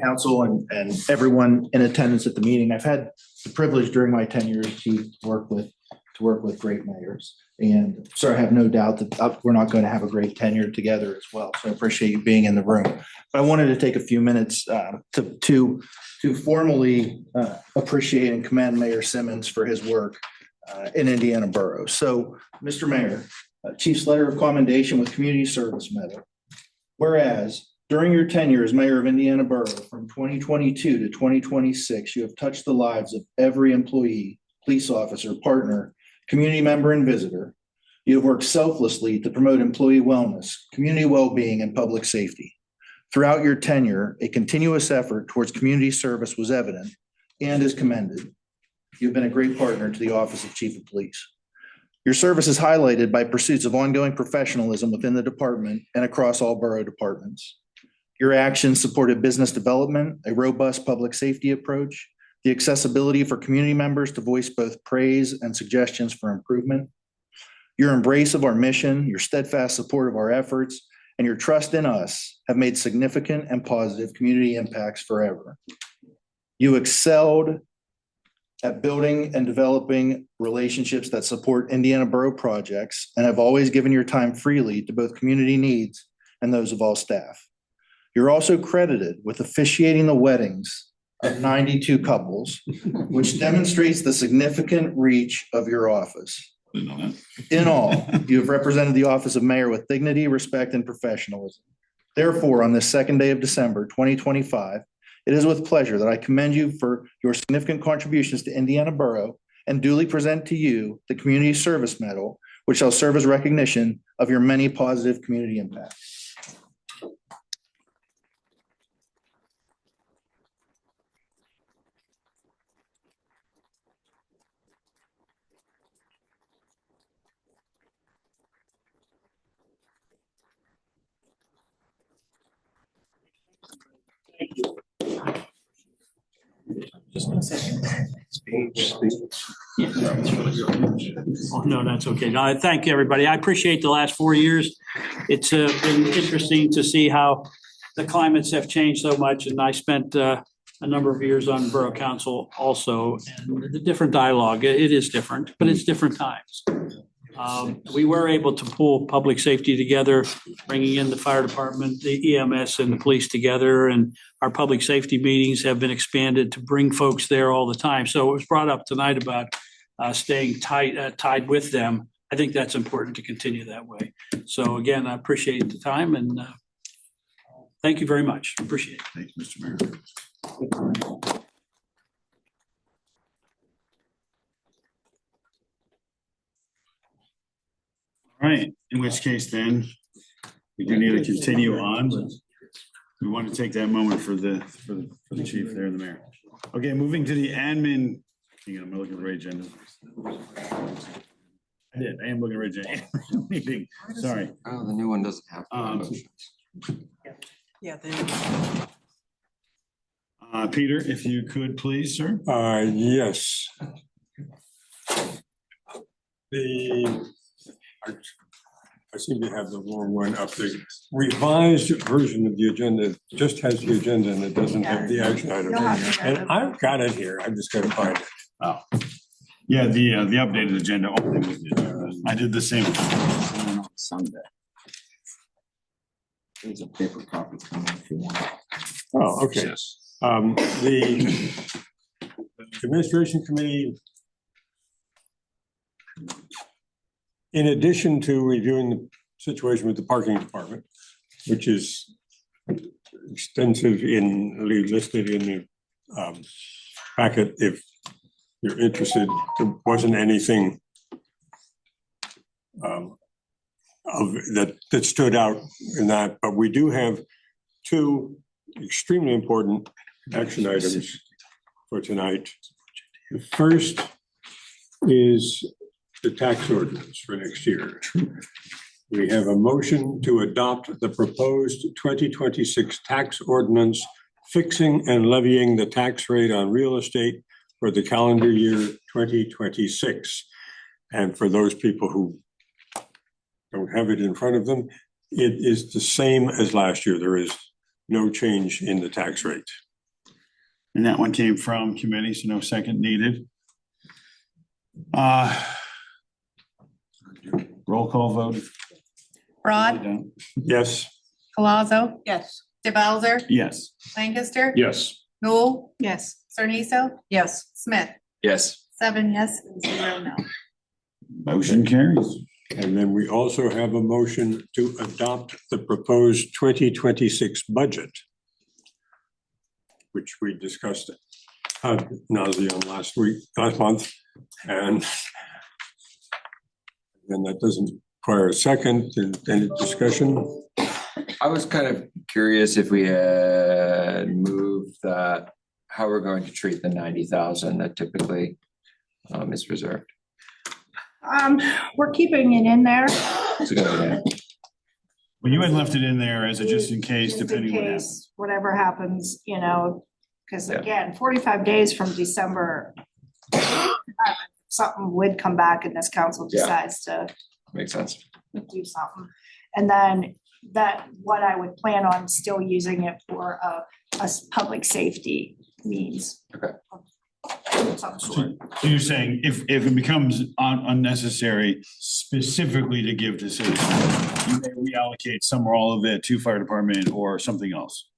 Council and everyone in attendance at the meeting. I've had the privilege during my tenure as chief to work with great mayors, and so I have no doubt that we're not going to have a great tenure together as well. So I appreciate you being in the room. But I wanted to take a few minutes to formally appreciate and commend Mayor Simmons for his work in Indiana Borough. So, Mr. Mayor, Chief's letter of commendation with community service medal. Whereas during your tenure as mayor of Indiana Borough from 2022 to 2026, you have touched the lives of every employee, police officer, partner, community member, and visitor. You have worked selflessly to promote employee wellness, community well-being, and public safety. Throughout your tenure, a continuous effort towards community service was evident and is commended. You've been a great partner to the Office of Chief of Police. Your service is highlighted by pursuits of ongoing professionalism within the department and across all borough departments. Your actions supported business development, a robust public safety approach, the accessibility for community members to voice both praise and suggestions for improvement. Your embrace of our mission, your steadfast support of our efforts, and your trust in us have made significant and positive community impacts forever. You excelled at building and developing relationships that support Indiana Borough projects and have always given your time freely to both community needs and those of all staff. You're also credited with officiating the weddings of 92 couples, which demonstrates the significant reach of your office. In all, you have represented the office of mayor with dignity, respect, and professionalism. Therefore, on this second day of December 2025, it is with pleasure that I commend you for your significant contributions to Indiana Borough and duly present to you the Community Service Medal, which shall serve as recognition of your many positive community impacts. Just one second. Oh, no, that's okay. No, I thank everybody. I appreciate the last 4 years. It's been interesting to see how the climates have changed so much, and I spent a number of years on Borough Council also, and the different dialogue, it is different, but it's different times. We were able to pull public safety together, bringing in the fire department, the EMS and the police together, and our public safety meetings have been expanded to bring folks there all the time. So it was brought up tonight about staying tied with them. I think that's important to continue that way. So again, I appreciate the time and thank you very much. Appreciate it. Thanks, Mr. Mayor. All right, in which case then, we do need to continue on, but we want to take that moment for the chief there and the mayor. Okay, moving to the admin, hang on, I'm looking at the right agenda. I am looking at the right agenda. Meeting, sorry. Oh, the new one doesn't have. Yeah. Peter, if you could please, sir. Yes. I seem to have the wrong one up. The revised version of the agenda just has the agenda and it doesn't have the action items. And I've got it here. I'm just gonna find it. Oh. Yeah, the updated agenda. I did the same on Sunday. There's a paper copy coming if you want. Oh, okay. The administration committee, in addition to reviewing the situation with the parking department, which is extensively listed in the packet, if you're interested, there wasn't anything that stood out in that, but we do have two extremely important action items for tonight. The first is the tax ordinance for next year. We have a motion to adopt the proposed 2026 tax ordinance fixing and levying the tax rate on real estate for the calendar year 2026. And for those people who don't have it in front of them, it is the same as last year. There is no change in the tax rate. And that one came from committee, so no second needed. Roll call vote. Broad, Yes. Palazzo, Yes. DeBelzer, Yes. Lancaster, Yes. Noel, Yes. Cerniso, Yes. Smith, Yes. 7 yes and 0 no. Motion carries. And then we also have a motion to adopt the proposed 2026 budget, which we discussed ad nauseam last month, and that doesn't require a second. Any discussion? I was kind of curious if we had moved that, how we're going to treat the 90,000 that typically is reserved. We're keeping it in there. It's a good idea. Well, you had left it in there as a just in case, Just in depending what happens. case, whatever happens, because again, 45 days from December, something would come back and this council Yeah. decides to Makes sense. do something. And then what I would plan on still using it for a public safety means. Okay. Some sort. So you're saying if it becomes unnecessary specifically to give to citizens, you may reallocate some or all of it to fire department or something else?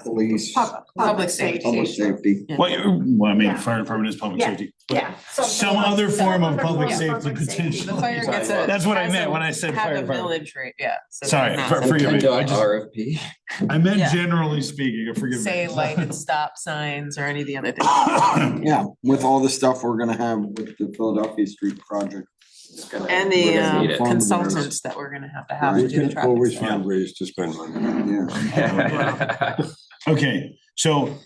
Police. Public safety. Public safety. Well, I mean, Yeah. fire department is public Yeah. safety. but Yeah. Some other form of public Yeah. safety Public safety. potentially. The fire gets a. That's what I has meant a- when I said have fire a department. village rate, yeah. so Sorry, they're not- forgive me. I just- RFP. I meant Yeah. generally speaking, forgive me. Say lighted stop signs or any of the other things. Yeah, with all the stuff we're gonna have with the Philadelphia Street project. And We're the gonna need it. consultants that we're gonna have to We do the can traffic. always stuff. find ways to spend money. Yeah. Okay, so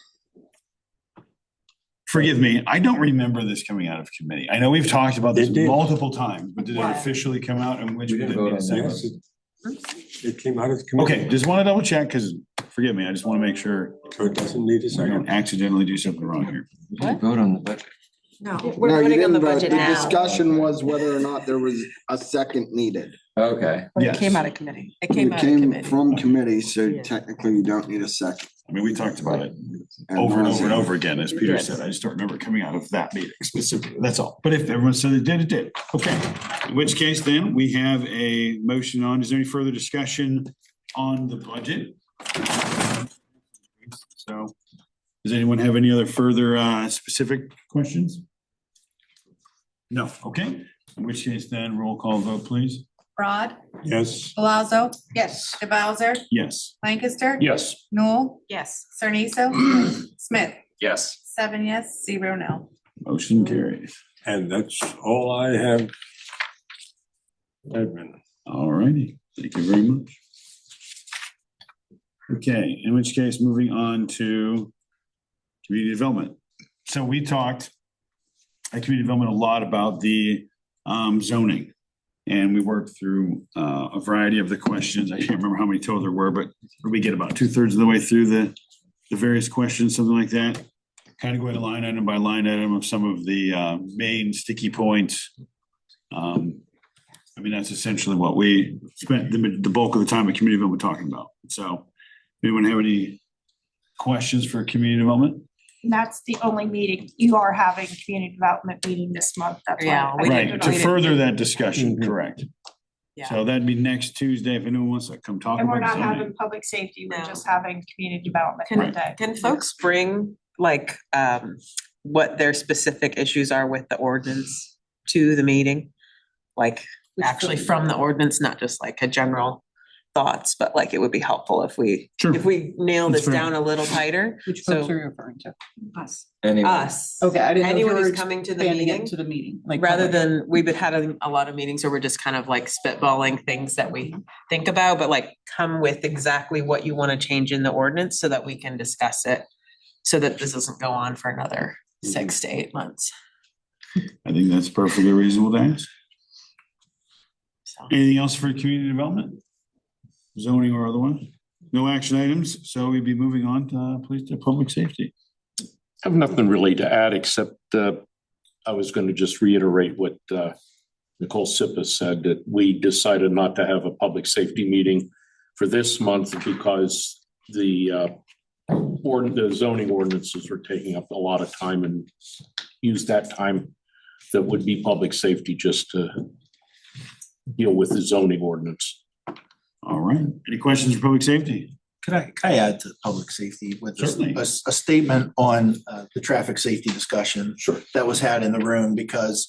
forgive me, I don't remember this coming out of committee. I know we've talked about this It did. multiple times, but did it Right. officially come out and which? We didn't vote on that. Yes, it came out of the committee. Okay, just want to double check, because forgive me, I just want to make sure So it doesn't need a I second. don't accidentally do something wrong here. We didn't vote on the budget. No, No, we're you voting on didn't the vote. budget The now. discussion was whether or not there was a second needed. Okay. But it Yes. came out of committee. It It came out of came committee. from committee, so Yeah. technically you don't need a second. I mean, we talked about it And over and over and nauseam. over again, as Peter Yes. said. I just don't remember it coming out of that meeting specifically. That's all. But if everyone said it did, it did. Okay. In which case then, we have a motion on. Is there any further discussion on the budget? So, does anyone have any other further specific questions? No. Okay. In which case then, roll call vote, please. Rod, Yes. Palazzo, Yes. DeBowser, Yes. Lancaster. Yes. Noel, Yes. Cerniso, Smith, Yes. 7 yes, 0 no. Motion carries. And that's all I have. Admin. All righty. Thank you very much. Okay, in which case, moving on to community development. So we talked at community development a lot about the zoning. And we worked through a variety of the questions. I can't remember how many total there were, but we get about 2/3 of the way through the various questions, something like that. Kind of going line item by line item of some of the main sticky points. I mean, that's essentially what we spent the bulk of the time at community development talking about. So anyone have any questions for community development? And that's the only meeting. You are having community development meeting this month. That's why. Yeah, we I Right, didn't to know. further that discussion, correct. Yeah. So that'd be next Tuesday if anyone wants to come talk And we're about not having zoning. public safety. We're No. just having community development Can, that day. can folks bring like, what their specific issues are with the ordinance to the meeting? Like, actually from the ordinance, not just like a general thoughts, but like it would be helpful if we, Sure. if we nail That's this fair. down a little tighter. Which folks So- are you referring to? Us. Anyone? Us. Okay, I didn't know if you Anyone were who's coming to the expanding it meeting. to the meeting, like. Rather public. than, we've been having a lot of meetings where we're just kind of like spitballing things that we think about, but like come with exactly what you want to change in the ordinance so that we can discuss it. So that this doesn't go on for another 6 to 8 months. I think that's perfectly reasonable to ask. So. Anything else for community development? Zoning or otherwise? No action items, so we'd be moving on to police to public safety. I have nothing really to add, except I was going to just reiterate what Nicole Sippis said, that we decided not to have a public safety meeting for this month because the zoning ordinances are taking up a lot of time, and use that time that would be public safety just to deal with the zoning ordinance. All right, any questions for public safety? Could I add to public safety with Certainly. a statement on the traffic safety discussion? Sure. That was had in the room because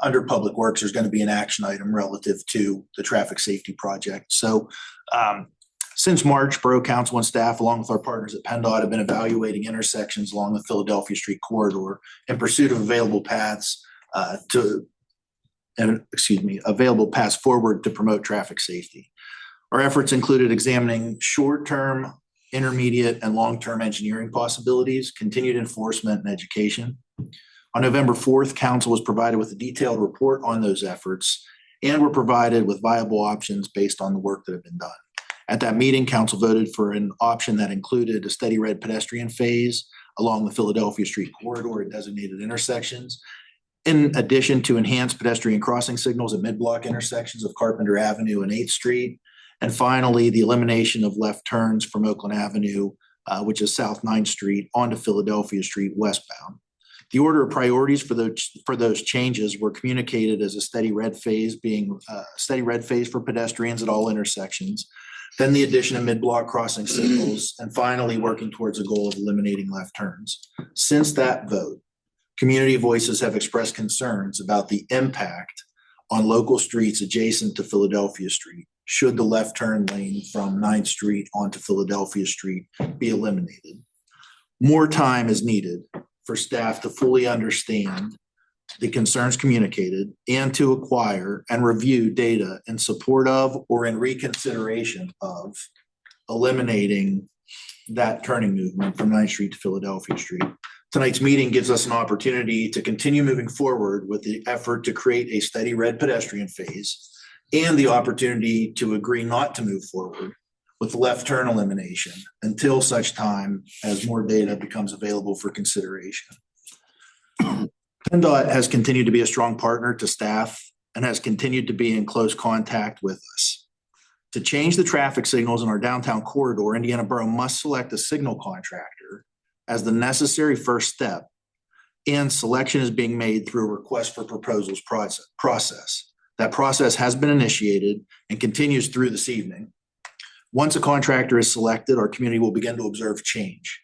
under Public Works, there's going to be an action item relative to the traffic safety project. So since March, Borough Council and staff, along with our partners at PennDOT, have been evaluating intersections along the Philadelphia Street corridor in pursuit of available paths available paths forward to promote traffic safety. Our efforts included examining short-term, intermediate, and long-term engineering possibilities, continued enforcement, and education. On November 4th, Council was provided with a detailed report on those efforts and were provided with viable options based on the work that had been done. At that meeting, Council voted for an option that included a steady red pedestrian phase along the Philadelphia Street corridor at designated intersections, in addition to enhanced pedestrian crossing signals at mid-block intersections of Carpenter Avenue and 8th Street. And finally, the elimination of left turns from Oakland Avenue, which is South 9th Street, onto Philadelphia Street westbound. The order of priorities for those changes were communicated as a steady red phase, being steady red phase for pedestrians at all intersections, then the addition of mid-block crossing signals, and finally working towards a goal of eliminating left turns. Since that vote, community voices have expressed concerns about the impact on local streets adjacent to Philadelphia Street should the left turn lane from 9th Street onto Philadelphia Street be eliminated. More time is needed for staff to fully understand the concerns communicated and to acquire and review data in support of or in reconsideration of eliminating that turning movement from 9th Street to Philadelphia Street. Tonight's meeting gives us an opportunity to continue moving forward with the effort to create a steady red pedestrian phase and the opportunity to agree not to move forward with left turn elimination until such time as more data becomes available for consideration. PennDOT has continued to be a strong partner to staff and has continued to be in close contact with us. To change the traffic signals in our downtown corridor, Indiana Borough must select a signal contractor as the necessary first step, and selection is being made through a request for proposals process. That process has been initiated and continues through this evening. Once a contractor is selected, our community will begin to observe change.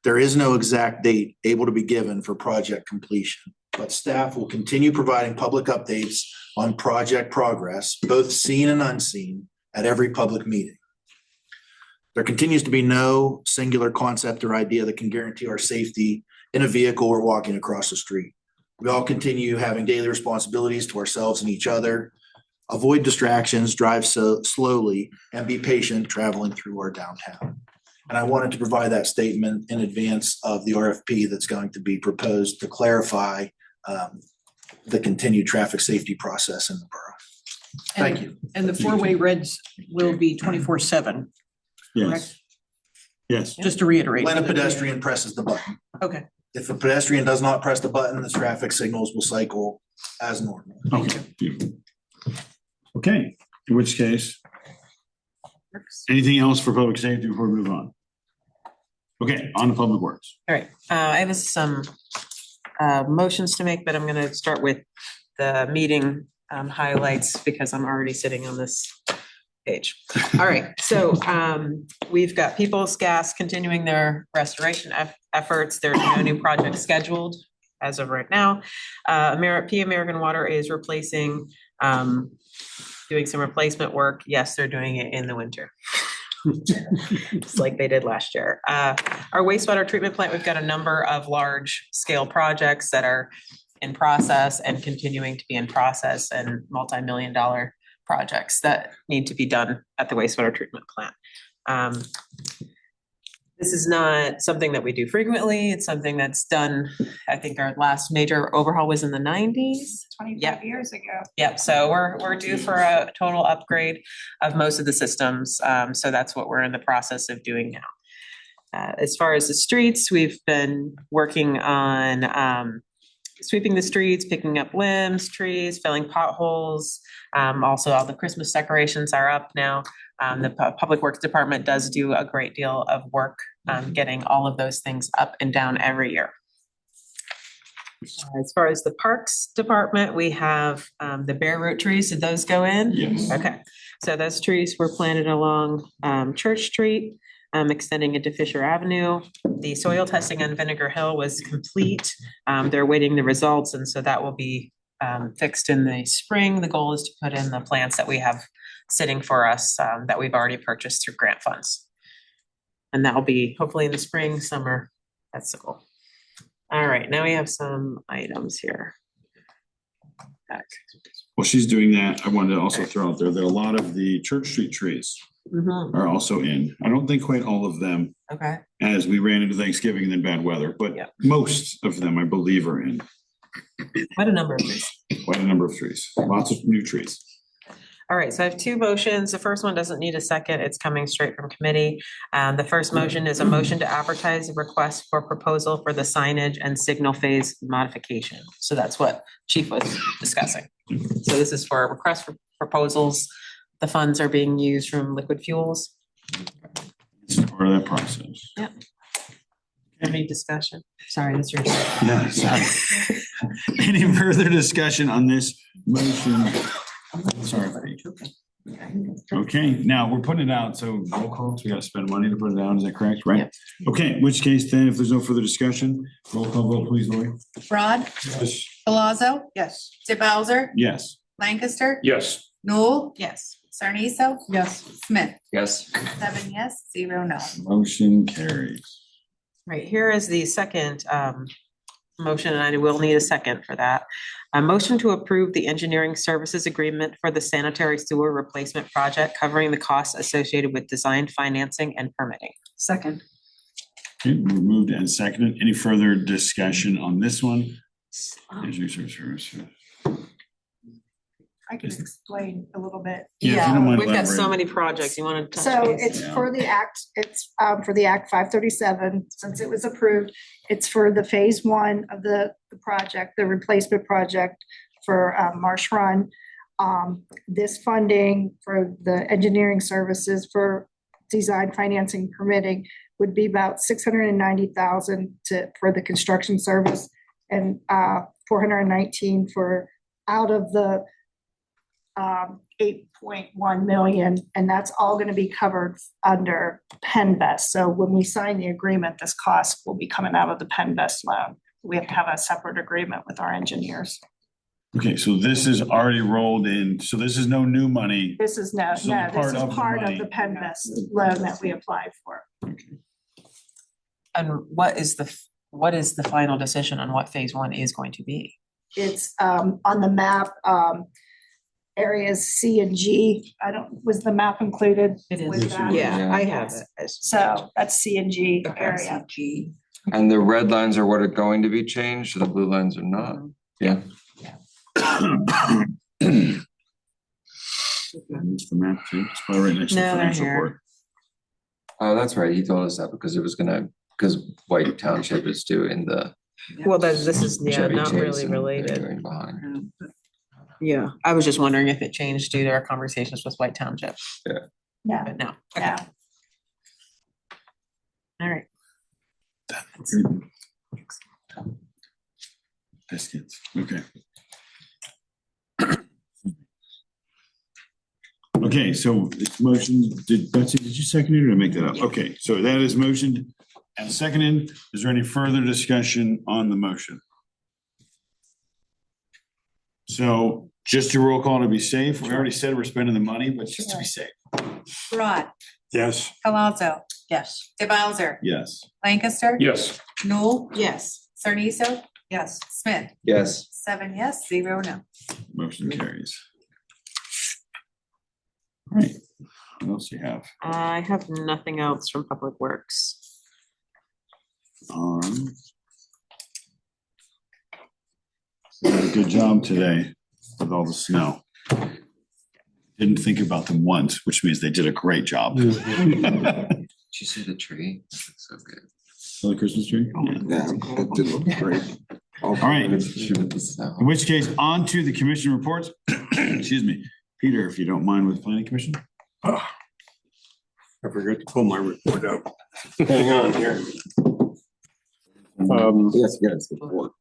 There is no exact date able to be given for project completion, but staff will continue providing public updates on project progress, both seen and unseen, at every public meeting. There continues to be no singular concept or idea that can guarantee our safety in a vehicle or walking across the street. We all continue having daily responsibilities to ourselves and each other. Avoid distractions, drive slowly, and be patient traveling through our downtown. And I wanted to provide that statement in advance of the RFP that's going to be proposed to clarify the continued traffic safety process in the borough. Thank you. And the four-way reds will be 24/7, Yes. Yes. just to reiterate. When a pedestrian presses the button. Okay. If a pedestrian does not press the button, the traffic signals will cycle as normal. Okay. Beautiful. Okay, in which case, anything else for public safety before we move on? Okay, on to public works. All right, I have some motions to make, but I'm gonna start with the meeting highlights because I'm already sitting on this page. All right, so we've got Peoples Gas continuing their restoration efforts. There's no new project scheduled as of right now. American Water is replacing, doing some replacement work. Yes, they're doing it in the winter. Just like they did last year. Our wastewater treatment plant, we've got a number of large scale projects that are in process and continuing to be in process, and multi-million-dollar projects that need to be done at the wastewater treatment plant. This is not something that we do frequently. It's something that's done, I think our last major overhaul was in the 90s. 25 years ago. Yep, so we're due for a total upgrade of most of the systems. So that's what we're in the process of doing now. As far as the streets, we've been working on sweeping the streets, picking up limbs, trees, filling potholes. Also, all the Christmas decorations are up now. The Public Works Department does do a great deal of work getting all of those things up and down every year. As far as the Parks Department, we have the bare root trees. Did those go in? Yes. Okay, so those trees were planted along Church Street, extending into Fisher Avenue. The soil testing on Vinegar Hill was complete. They're waiting the results, and so that will be fixed in the spring. The goal is to put in the plants that we have sitting for us that we've already purchased through grant funds. And that will be hopefully in the spring, summer. That's the goal. All right, now we have some items here. Back. While she's doing that, I wanted to also throw out there that a lot of the Church Street trees are also in. I don't think quite all of them, Okay. as we ran into Thanksgiving and then bad weather, but most of them, I believe, are in. Quite a number of trees. Quite a number of trees, lots of new trees. All right, so I have two motions. The first one doesn't need a second. It's coming straight from committee. The first motion is a motion to advertise a request for proposal for the signage and signal phase modification. So that's what Chief was discussing. So this is for a request for proposals. The funds are being used from liquid fuels. This is part of that process. Yep. Any discussion? Sorry, that's yours. Yeah, sorry. Any further discussion on this motion? Sorry. Okay, now we're putting it out, so roll call, so we gotta spend money to put it down, is that correct, right? Okay, in which case then, if there's no further discussion, roll call vote, please, Lori. Broad, Yes. Palazzo, Yes. Bowser, Yes. Lancaster, Yes. Noel, Yes. Sarniso, Yes. Smith, Yes. 7 yes, 0 no. Motion carries. Right, here is the second motion, and I will need a second for that. A motion to approve the engineering services agreement for the sanitary sewer replacement project covering the costs associated with design, financing, and permitting. Second. Okay, moved and seconded. Any further discussion on this one? I can explain a little bit. Yeah, if you don't mind We've got so elaborating. many projects. You want to touch So base? it's for the act, it's for the Act 537, since it was approved. It's for the phase one of the project, the replacement project for Marsh Run. This funding for the engineering services for design, financing, permitting would be about $690,000 for the construction service and $419 for out of the 8.1 million, and that's all going to be covered under PennVest. So when we sign the agreement, this cost will be coming out of the PennVest loan. We have to have a separate agreement with our engineers. Okay, so this is already rolled in, so this is no new money. This is this is part of the PennVest loan that we applied for. And what is the final decision on what phase one is going to be? It's on the map, areas C and G. Was the map included? It is. with that? Yeah, I have it. So that's C and G area. And the red lines are what are going to be changed, so the blue lines are not. Yeah. It's the map too. It's probably right next to the No, they're financial here. report. Oh, that's right. He told us that because because White Township is due in the. Well, this is, Chevy not Chase really and related. everything behind. Yeah, I was just wondering if it changed due to our conversations with White Township, Yeah, but no. yeah. All right. Biscuits, okay. Okay, so it's motion, Betsy, did you second it or make that up? Okay, so that is motioned and seconded. Is there any further discussion on the motion? So just a roll call to be safe. We already said we're spending the money, but just to be safe. Rod, Yes. Palazzo, Yes. DeBowser, Yes. Lancaster. Yes. Newell, Yes. Sarniso. Yes. Smith, Yes. 7 yes, 0 no. Motion carries. All right, what else do you have? I have nothing else from Public Works. Good job today with all the snow. Didn't think about them once, which means they did a great job. Did you see the tree? That's so good. Oh, the Christmas tree? Yeah, it did look great. All right, in which case, on to the commission reports. Excuse me, Peter, if you don't mind with planning commission. I forgot to pull my report out. Hang on here. Yes. Report.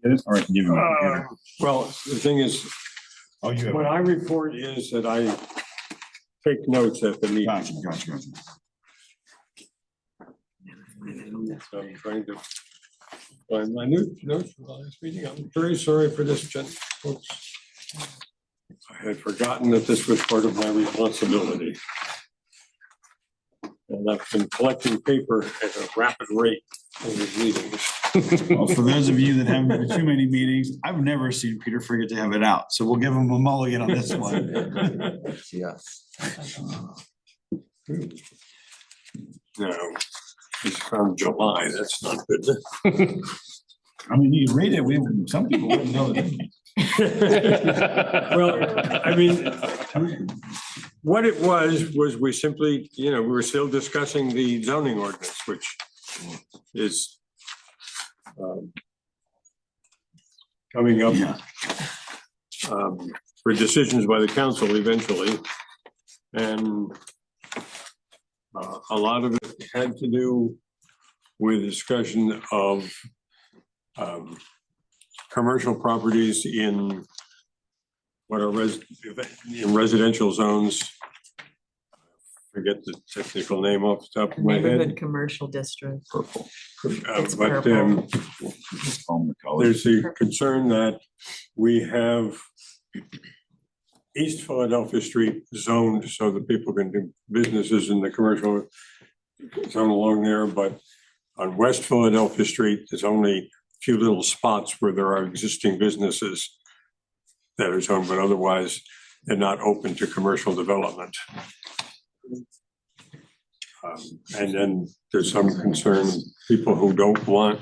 All right, give him a computer. Well, the thing is, Oh, you have. what I report is that I take notes at the meeting. Gotcha. So I'm trying to find my notes from the last meeting. I'm very sorry for this, folks. I had forgotten that this was part of my responsibility. And I've been collecting paper at a rapid rate in these meetings. Well, for those of you that haven't been to too many meetings, I've never seen Peter forget to have it out, so we'll give him a mulligan on this one. Yes. No, it's from July, that's not good. I mean, you can read it, some people wouldn't know that. Well, I mean, what it was we simply, we were still discussing the zoning ordinance, which is coming up Yeah. For decisions by the council eventually. And a lot of it had to do with discussion of commercial properties in what are in residential zones. Forget the technical name off the top of my Neighborhood head. commercial district. Purple. It's But purple. there's the concern that we have East Philadelphia Street zoned so that people can do businesses in the commercial zone along there, but on West Philadelphia Street, there's only a few little spots where there are existing businesses that are zoned, but otherwise they're not open to commercial development. And then there's some concern, people who don't want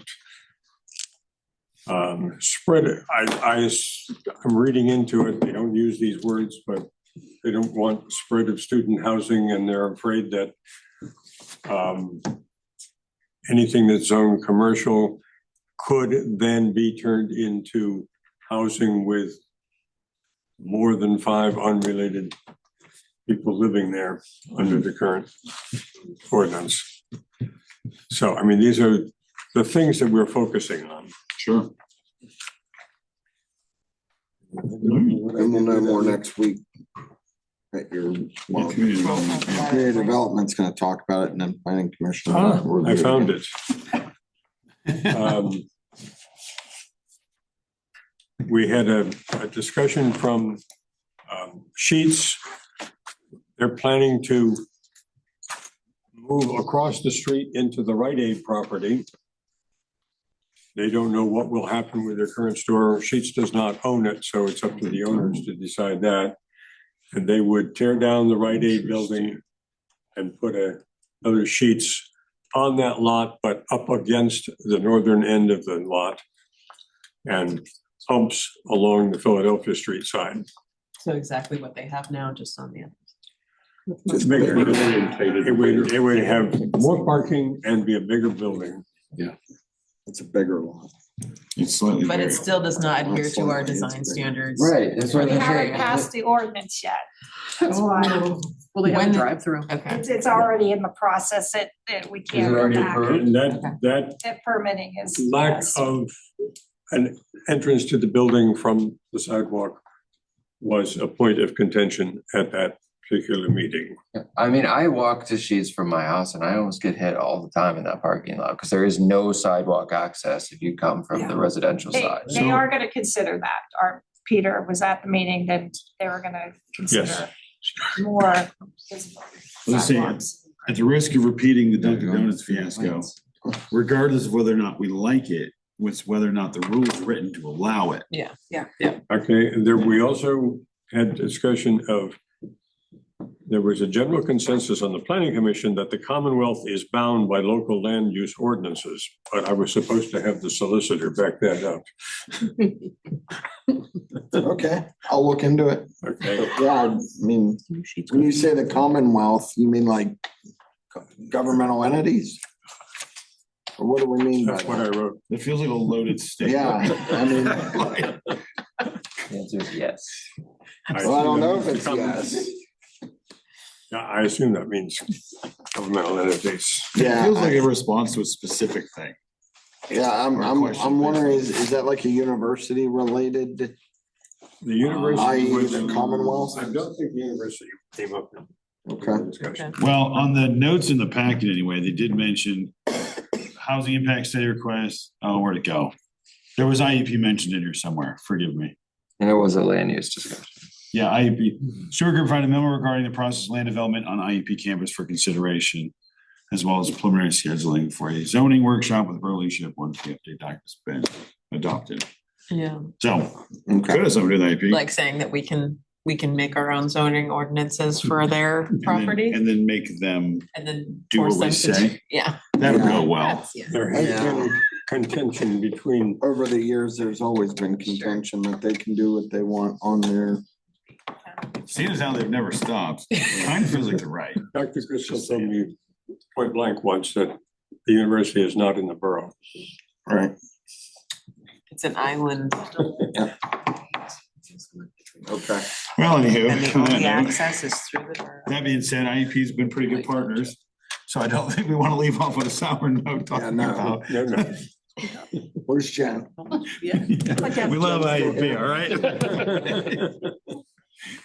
spread it. I'm reading into it. They don't use these words, but they don't want spread of student housing, and they're afraid that anything that's zoned commercial could then be turned into housing with more than 5 unrelated people living there under the current ordinance. So, I mean, these are the things that we're focusing on. Sure. And we'll know more next week. At your, well, Community development. community development's gonna talk about it and then planning commission. I found it. We had a discussion from Sheets. They're planning to move across the street into the Rite Aid property. They don't know what will happen with their current store. Sheets does not own it, so it's up to the owners to decide that. And they would tear down the Rite Aid building and put another Sheets on that lot, but up against the northern end of the lot and humps along the Philadelphia Street side. So exactly what they have now, just on the other. Just bigger. It would have more parking and be a bigger building. Yeah. It's a bigger lot. It's slightly But it bigger. still does not adhere to our design standards. Right, that's what We I'm haven't saying. passed the ordinance yet. That's why Will they have a When- drive-through? Okay. it's already in the process that we can't go already back. approved? And that That permitting is, lack yes. of an entrance to the building from the sidewalk was a point of contention at that particular meeting. I mean, I walk to Sheets from my house and I almost get hit all the time in that parking lot because there is no sidewalk access if you come from the residential They, side. they are gonna consider that. Our Peter was at the meeting that they were gonna consider more visible Let's see. sidewalks. At the risk of repeating the Dunkin' Donuts fiasco, regardless of whether or not we like it, it's whether or not the rules written to allow it. Yeah. Okay, and there, we also had discussion of, there was a general consensus on the planning commission that the Commonwealth is bound by local land use ordinances, but I was supposed to have the solicitor back that up. Okay, I'll look into it. Okay, Yeah, I mean, when you say the Commonwealth, you mean like governmental entities? Or what do we mean by that's what I that? wrote. It feels like a loaded statement. Yeah, I mean, The answer is yes. well, I don't know if it's yes. Yeah, I assume that means governmental entities. It Yeah, feels like a response to a specific thing. yeah, Or a question, I'm wondering, is that like a university related? The university. i.e. was- the Commonwealth? I don't think the university came up in Okay. the discussion. Well, on the notes in the packet anyway, they did mention housing impact study request. Oh, where'd it go? There was IEP mentioned in here somewhere. Forgive me. And it was a land use discussion. Yeah, IEP. Stewart Group provided a memo regarding the process of land development on IEP campus for consideration, as well as preliminary scheduling for a zoning workshop with Borough leadership once the update document's been adopted. Yeah. So, Okay. good as somebody with IEP. Like saying that we can make our own zoning ordinances for their And then- property And then make them, and then do what force we them to. say. Yeah. that would Yeah. go well. That's- yeah. There has been contention between, Over the years, there's always been contention that they can do what they want on their, Seeing as how they've never stopped, it kind of feels like they're right. Dr. Crystal told me point blank once that the university is not in the borough. right? It's an island. Okay. Well, anywho. And the on that only note, access is through the borough. That being said, IEP's been pretty good partners, so I don't think we want to leave off with a sour note talking no. about. No. Where's Jen? Yeah. We love IEP, all right?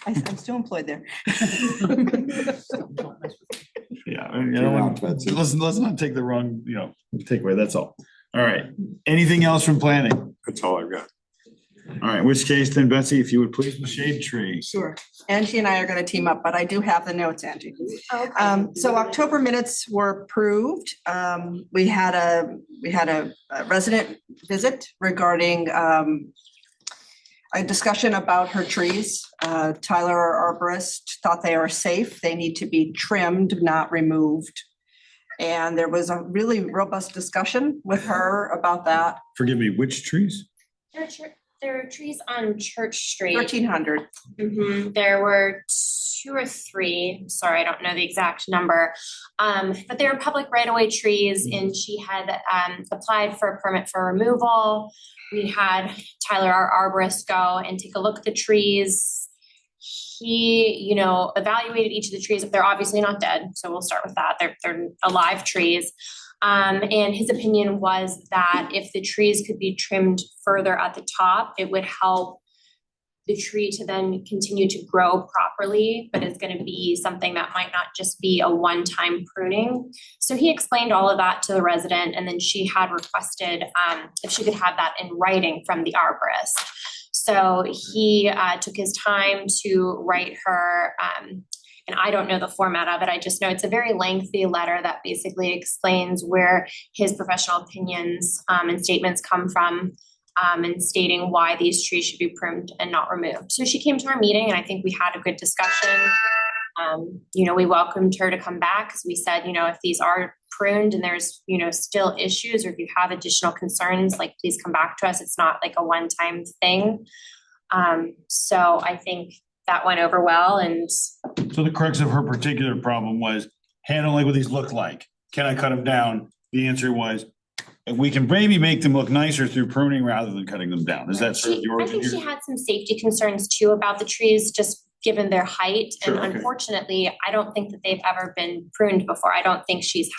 I'm still employed there. Yeah, I mean, I don't want- let's not take the wrong, takeaway, that's all. All right, anything else from planning? That's all I've got. All right, in which case then Betsy, if you would please, the shade tree. Sure. Angie and I are gonna team up, but I do have the notes, Angie. So October minutes were approved. We had a resident visit regarding a discussion about her trees. Tyler, our arborist, thought they are safe. They need to be trimmed, not removed. And there was a really robust discussion with her about that. Forgive me, which trees? There are trees on Church Street. 1,300. There were 2 or 3, sorry, I don't know the exact number. But they were public right-of-way trees, and she had applied for a permit for removal. We had Tyler, our arborist, go and take a look at the trees. He, you know, evaluated each of the trees. They're obviously not dead, so we'll start with that. They're alive trees. And his opinion was that if the trees could be trimmed further at the top, it would help the tree to then continue to grow properly, but it's going to be something that might not just be a one-time pruning. So he explained all of that to the resident, and then she had requested if she could have that in writing from the arborist. So he took his time to write her, and I don't know the format of it. I just know it's a very lengthy letter that basically explains where his professional opinions and statements come from, and stating why these trees should be pruned and not removed. So she came to our meeting, and I think we had a good discussion. You know, we welcomed her to come back because we said, you know, if these are pruned and there's, you know, still issues, or if you have additional concerns, like, please come back to us. It's not like a one-time thing. So I think that went over well. And So the crux of her particular problem was, hey, I don't like what these look like. Can I cut them down? The answer was, we can maybe make them look nicer through pruning rather than cutting them down. Is that sort of the I origin think she here? had some safety concerns too about the trees, just given their height. Sure, And okay. unfortunately, I don't think that they've ever been pruned before. I don't think she's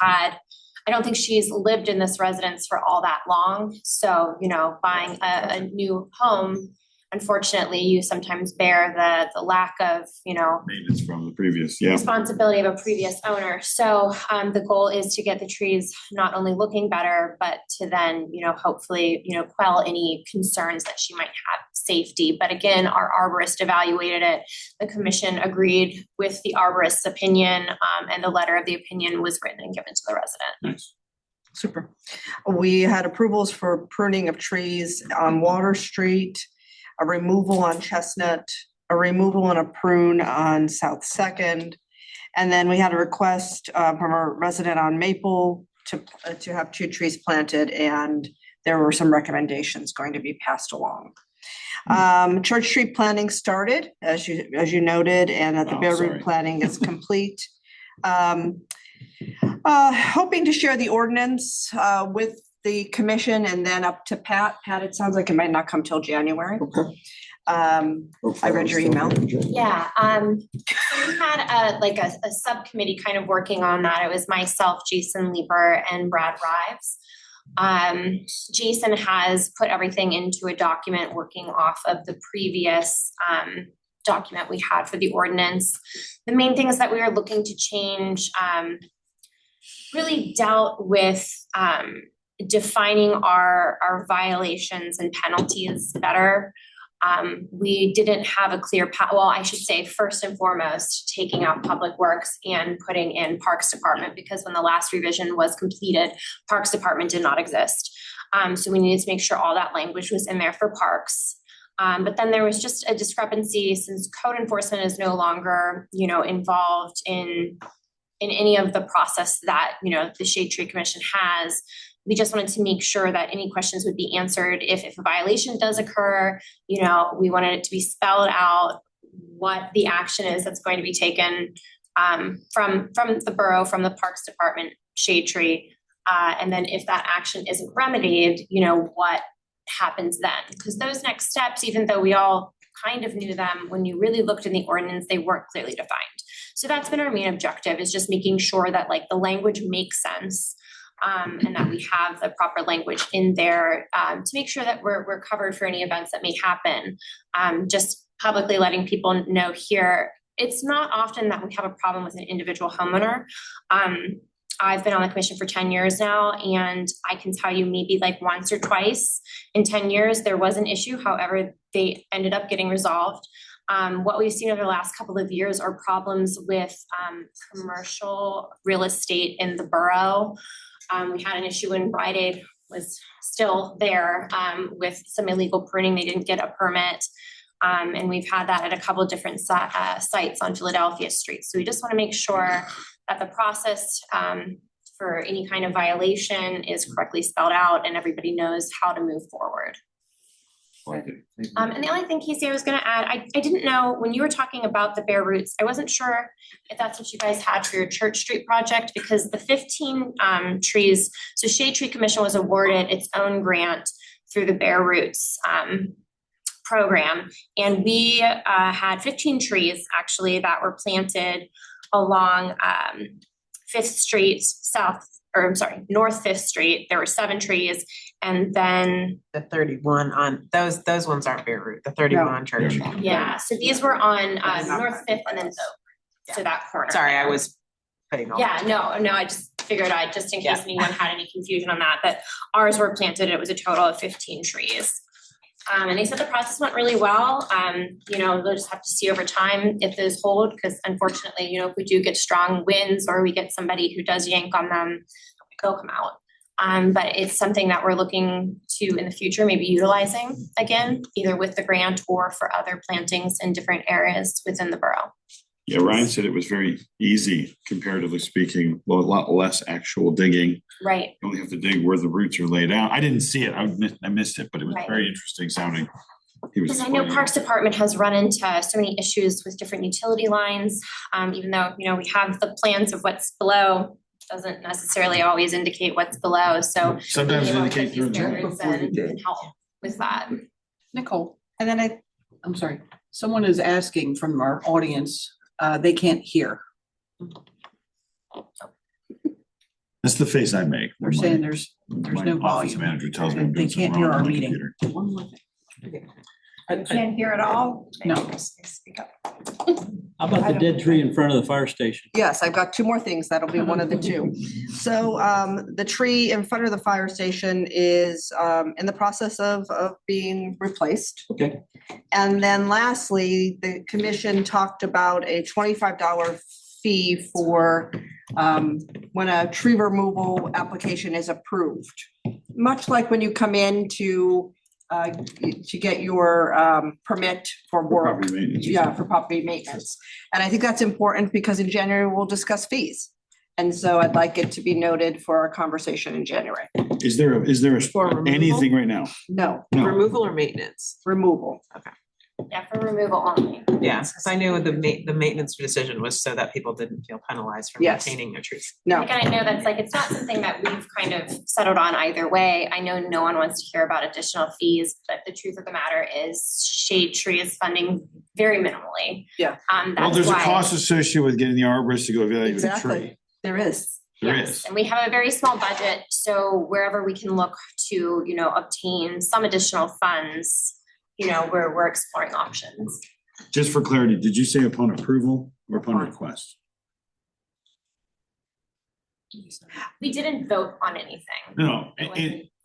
lived in this residence for all that long. So, you know, buying a new home, unfortunately, you sometimes bear the lack of, you know, Maintenance from the previous, yeah. responsibility of a previous owner. So the goal is to get the trees not only looking better, but to then, you know, hopefully, you know, quell any concerns that she might have safety. But again, our arborist evaluated it. The commission agreed with the arborist's opinion, and the letter of the opinion was written and given to the resident. Nice. Super. We had approvals for pruning of trees on Water Street, a removal on Chestnut, a removal and a prune on South Second. And then we had a request from a resident on Maple to have 2 trees planted, and there were some recommendations going to be passed along. Church Street planning started, as you noted, and that the Borough planning is complete. Hoping to share the ordinance with the commission and then up to Pat. Pat, it sounds like it might not come till January. Okay. I read your email. Yeah, so we had a subcommittee kind of working on that. It was myself, Jason Lieber, and Brad Rives. Jason has put everything into a document working off of the previous document we had for the ordinance. The main things that we were looking to change really dealt with defining our violations and penalties better. We didn't have a clear path. Well, I should say, first and foremost, taking out Public Works and putting in Parks Department, because when the last revision was completed, Parks Department did not exist. So we needed to make sure all that language was in there for Parks. But then there was just a discrepancy since code enforcement is no longer, you know, involved in any of the process that, you know, the Shade Tree Commission has. We just wanted to make sure that any questions would be answered. If a violation does occur, you know, we wanted it to be spelled out what the action is that's going to be taken from the borough, from the Parks Department, Shade Tree. And then if that action isn't remedied, you know, what happens then? Because those next steps, even though we all kind of knew them, when you really looked in the ordinance, they weren't clearly defined. So that's been our main objective, is just making sure that like the language makes sense. And that we have the proper language in there to make sure that we're covered for any events that may happen. Just publicly letting people know here, it's not often that we have a problem with an individual homeowner. I've been on the commission for 10 years now, and I can tell you maybe like once or twice in 10 years, there was an issue. However, they ended up getting resolved. What we've seen over the last couple of years are problems with commercial real estate in the borough. We had an issue when Rite Aid was still there with some illegal pruning. They didn't get a permit. And we've had that at a couple of different sites on Philadelphia Street. So we just want to make sure that the process for any kind of violation is correctly spelled out and everybody knows how to move forward. And the only thing, Casey, I was gonna add, I didn't know, when you were talking about the bare roots, I wasn't sure if that's what you guys had for your Church Street project, because the 15 trees, so Shade Tree Commission was awarded its own grant through the Bare Roots program. And we had 15 trees actually that were planted along Fifth Street North Fifth Street. There were 7 trees, and then The 31 on, those ones aren't bare root, the 31 on Church. yeah, so these were on North Fifth and then Oak, so that corner. Sorry, I was putting all. Yeah, no, I just figured just in case anyone had any confusion on that ours were planted, it was a total of 15 trees. And they said the process went really well. They'll just have to see over time if those hold, because unfortunately, if we do get strong winds or we get somebody who does yank on them, they'll come out. But it's something that we're looking to in the future, maybe utilizing again, either with the grant or for other plantings in different areas within the borough. Yeah, Ryan said it was very easy, comparatively speaking, well, a lot less actual digging. Right. You only have to dig where the roots are laid out. I didn't see it. I missed it, but it was Right. very interesting sounding. He was Because I know explaining it. Parks Department has run into so many issues with different utility lines, even though, we have the plans of what's below, doesn't necessarily always indicate what's below, so. Sometimes being able to indicate put these through bare roots in can help with that. Nicole, and then I'm sorry, someone is asking from our audience, they can't hear. That's the face I make. They're saying there's My no office volume. manager tells me I'm They doing something can't hear wrong our on my meeting. computer. One more thing. You can't hear it all? No. Speak up. How about the dead tree in front of the fire station? Yes, I've got 2 more things. That'll be one of the 2. So the tree in front of the fire station is in the process of being replaced. Okay. And then lastly, the commission talked about a $25 fee for when a tree removal application is approved. Much like when you come in to get your permit for work. Property maintenance. Yeah, for property maintenance. And I think that's important because in January we'll discuss fees. And so I'd like it to be noted for our conversation in January. Is there For removal? anything right now? No, No. Removal or maintenance? removal. Yeah, for removal only. Yes, because I knew the maintenance decision was so that people didn't feel penalized for Yes. maintaining their trees. No, Again, I know that's it's not something that we've kind of settled on either way. I know no one wants to hear about additional fees, but the truth of the matter is Shade Tree is funding very minimally. Yeah. Well, That's there's a why. cost associated with getting the arborist to go evaluate the tree. exactly. There is. There Yes, is. and we have a very small budget, so wherever we can look to, obtain some additional funds, we're exploring options. Just for clarity, did you say upon approval or upon request? We didn't vote on anything. No,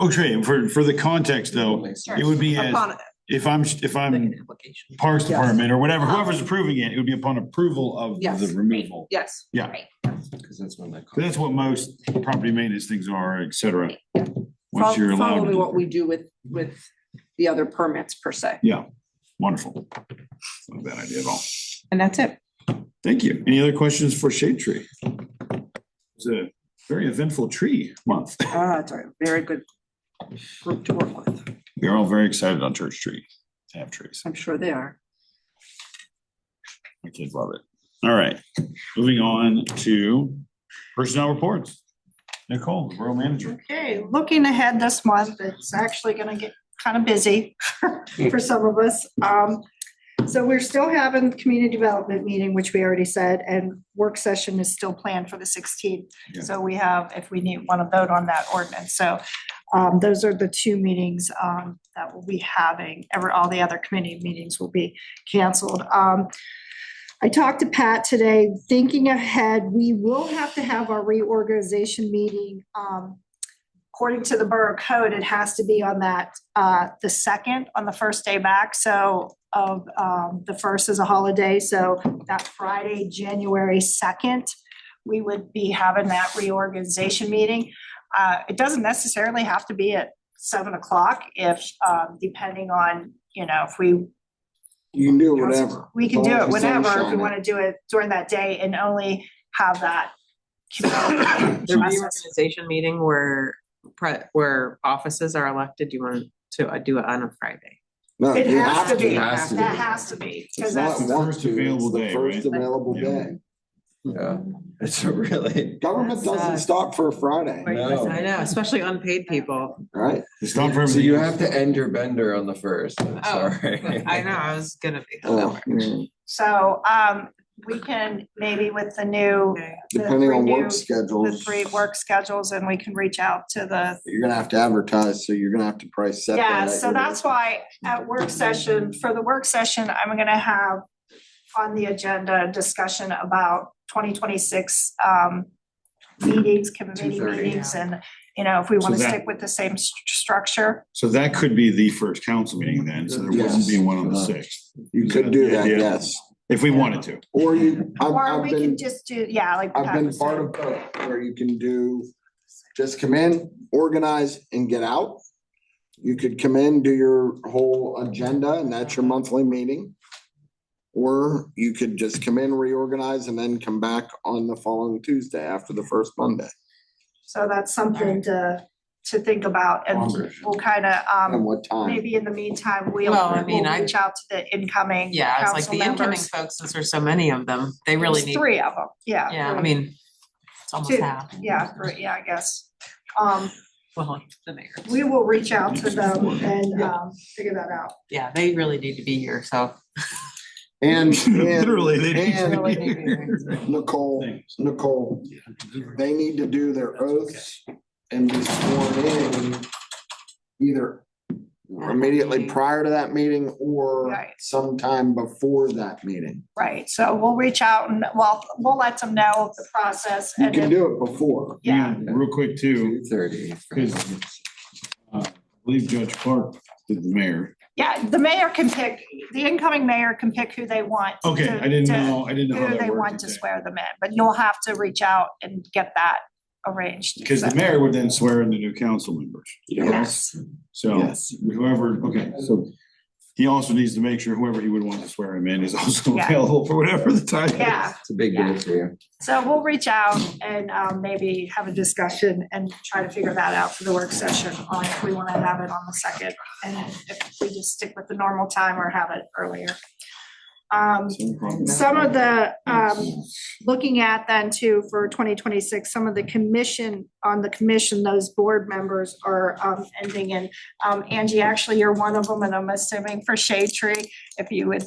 okay, for the context though, it would be as, Upon if I'm Parks Yes. Department or whatever, whoever's approving it, it would be upon approval of Yes. the removal. Yes. Yeah, Right. Because that's when that. so that's what most property maintenance things are, et cetera. Once you're allowed. Following what we do with the other permits per se. Yeah, wonderful. Not a bad idea at all. And that's it. Thank you. Any other questions for Shade Tree? It's a very eventful tree month. It's a very good group to work with. We are all very excited on Church Street to have trees. I'm sure they are. My kids love it. All right, moving on to personnel reports. Nicole, Borough Manager. Okay, looking ahead this month, it's actually gonna get kind of busy for some of us. So we're still having the community development meeting, which we already said, and work session is still planned for the 16th. Yeah. So we have, if we want to vote on that ordinance, so those are the 2 meetings that we'll be having. All the other committee meetings will be canceled. I talked to Pat today, thinking ahead, we will have to have our reorganization meeting. According to the Borough Code, it has to be on that, the 2nd, on the first day back, so of the 1st is a holiday, so that Friday, January 2nd, we would be having that reorganization meeting. It doesn't necessarily have to be at 7:00 if, depending on, if we You can do it whenever. we can do As it long as the sun's whenever if we shining. want to do it during that day and only have that. The reorganization meeting where offices are elected, you want to do it on a Friday? No, It you has to be, Has to be. that has to be, because It's not that's, want First to, it's available the day, first right? available Yeah. day. Yeah, it's a really, Government That's, doesn't stop for a Friday, no. I know, especially unpaid people. right? It's not for So everything. you have to end your bender on the first, sorry. I know, I was gonna be. Oh, so, we can maybe with the new. the Depending on three work new- schedules. The 3 work schedules, and we can reach out to the. You're gonna have to advertise, so you're gonna have to probably set that. Yeah, at so your- that's why for the work session, I'm gonna have on the agenda a discussion about 2026 meetings, committee 2:30. meetings, and, you know, if we want to So that- stick with the same structure. So that could be the first council meeting then, so there wouldn't be one on the sixth. You could do that, Yeah. yes. If we wanted to. Or you, Or I've we can been, just do, yeah, like. I've Pat been was part saying. of both, where you can do, just come in, organize and get out. You could come in, do your whole agenda and that's your monthly meeting. Or you could just come in, reorganize and then come back on the following Tuesday after the first Monday. So that's something to think about, and we'll kind of, And what time? maybe in the meantime, Well, I mean, we'll I- reach out to the incoming Yeah, I was like, council the incoming members. folks, since there's so many of them, they really There's need. 3 of them, yeah. Yeah, I 3. mean, it's almost 2, half. yeah, 3, yeah, I guess. Well, the mayor. We will reach out to them and, figure that out. Yeah, they really need to be here, so. And, Literally, they need and to Really need to be here. Nicole, they need to do their oaths and be sworn in either immediately prior to that meeting or Right. sometime before that meeting. Right, so we'll reach out and, well, we'll let them know the process. You and can then- do it before. Yeah, Real quick too, 2:30. because I believe Judge Clark did the mayor. yeah, the mayor can pick, the incoming mayor can pick who they want. Okay, to- I didn't to- know how Who that they worked. want to swear them in, but you'll have to reach out and get that arranged. Because the mayor would then swear in the new council members. Yes. So Yes. whoever, okay, so he also needs to make sure whoever he would want to swear him in is also Yeah. available for whatever the time. Yeah, It's a big deal for you. so we'll reach out and maybe have a discussion and try to figure that out for the work session on if we want to have it on the 2nd. And if we just stick with the normal time or have it earlier. Some of the, looking at then too, for 2026, some of the on the commission, those board members are ending. And Angie, actually, you're one of them, and I'm assuming for Shade Tree, if you would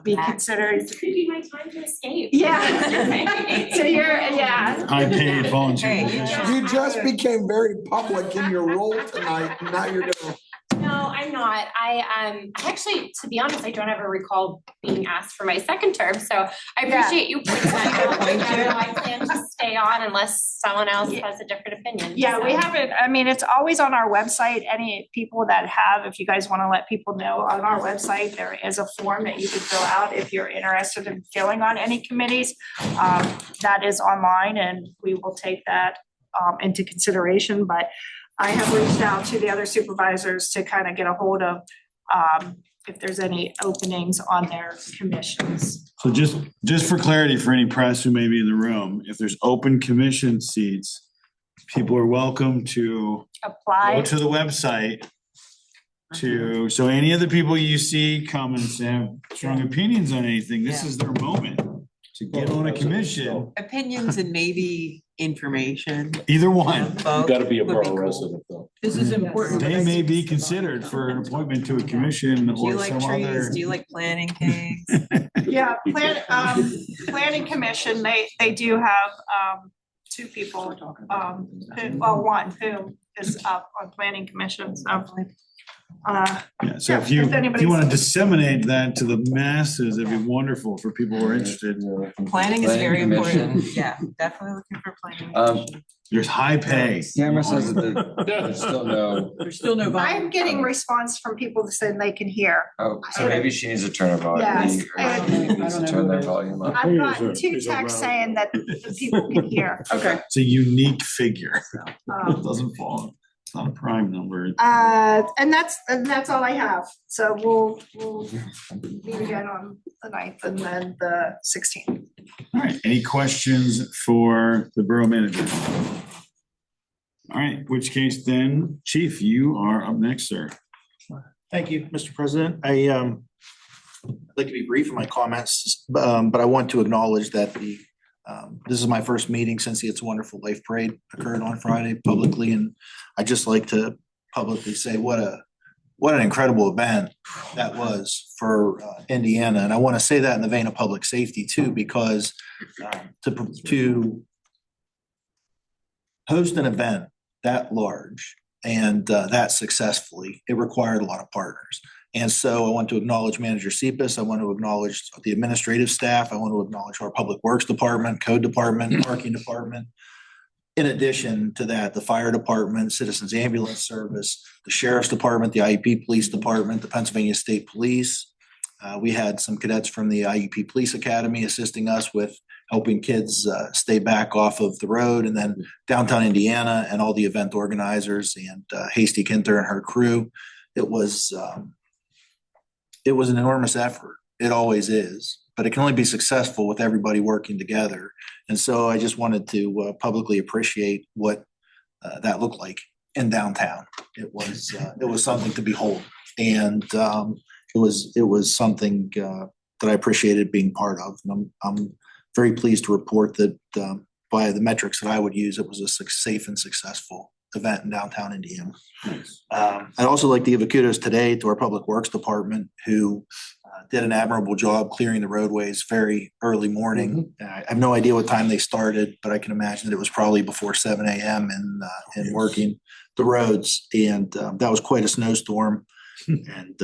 be considered. Could be my time to escape. Yeah. So you're, yeah. High paid volunteer. Hey, You just became very public in your role tonight, and now you're gonna. No, I'm not. I actually, to be honest, I don't ever recall being asked for my second term, so I Yeah. appreciate you pointing that out. I plan to stay on unless someone else has a different opinion. Yeah, we so. haven't, I mean, it's always on our website. Any people that have, if you guys want to let people know, on our website, there is a form that you can fill out if you're interested in filling on any committees. That is online and we will take that into consideration, but I have reached out to the other supervisors to kind of get a hold of if there's any openings on their commissions. So just for clarity for any press who may be in the room, if there's open commission seats, people are welcome to Apply. go to the website so any of the people you see come and have strong opinions on anything, this Yeah. is their moment to get on a commission, Opinions and maybe information. either one. You gotta be a Would be borough cool. resident though. This is important. They may be considered for an appointment to a commission Do you or like some trees? other. Do you like planting things? Yeah, planning commission, they do have 2 people, one who is up on planning commission, so. Yeah, so Yeah, if you if anybody's- want to disseminate that to the masses, it'd be wonderful for people who are interested. Planning is Planning very commission. important. Yeah, definitely looking for planning. commission. There's high pay. Camera says that there's still no, There's still no. I'm getting response from people that said they can hear. oh, so maybe she needs to turn her volume. Yes. Or she needs to turn their volume up. I've gotten 2 texts saying that the people can hear. Okay. It's a unique figure. It Um, doesn't fall, it's not a prime number. And that's all I have. So we'll meet again on the 9th and then the 16th. All right, any questions for the borough manager? All right, which case then, Chief, you are up next, sir. Thank you, Mr. President. I'd like to be brief in my comments, but I want to acknowledge that this is my first meeting since the It's a Wonderful Life Parade occurred on Friday publicly, and I'd just like to publicly say what an incredible event that was for Indiana. And I want to say that in the vein of public safety too, because to host an event that large and that successfully, it required a lot of partners. And so I want to acknowledge Manager Cepas. I want to acknowledge the administrative staff. I want to acknowledge our Public Works Department, Code Department, Parking Department. In addition to that, the Fire Department, Citizens Ambulance Service, the Sheriff's Department, the IUP Police Department, the Pennsylvania State Police. We had some cadets from the IUP Police Academy assisting us with helping kids stay back off of the road, and then downtown Indiana and all the event organizers and Hasty Kinter and her crew. It was an enormous effort. It always is, but it can only be successful with everybody working together. And so I just wanted to publicly appreciate what that looked like in downtown. It was something to behold, and it was something that I appreciated being part of. And I'm very pleased to report that by the metrics that I would use, it was a safe and successful event in downtown Indiana. I'd also like to give a kudos today to our Public Works Department, who did an admirable job clearing the roadways very early morning. I have no idea what time they started, but I can imagine that it was probably before 7 a.m. and working the roads. And that was quite a snowstorm. And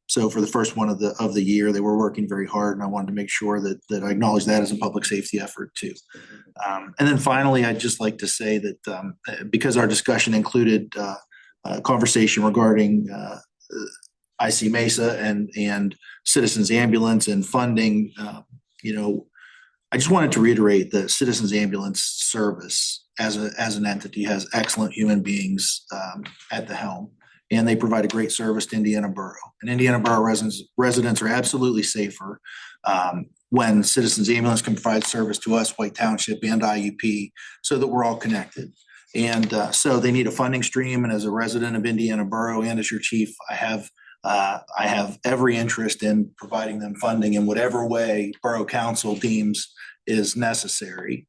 so for the first one of the year, they were working very hard, and I wanted to make sure that I acknowledge that as a public safety effort too. And then finally, I'd just like to say that because our discussion included a conversation regarding IC Mesa and Citizens Ambulance and funding, I just wanted to reiterate that Citizens Ambulance Service as an entity has excellent human beings at the helm. And they provide a great service to Indiana Borough. And Indiana Borough residents are absolutely safer when Citizens Ambulance can provide service to us, White Township and IUP, so that we're all connected. And so they need a funding stream. And as a resident of Indiana Borough and as your chief, I have every interest in providing them funding in whatever way Borough Council deems is necessary.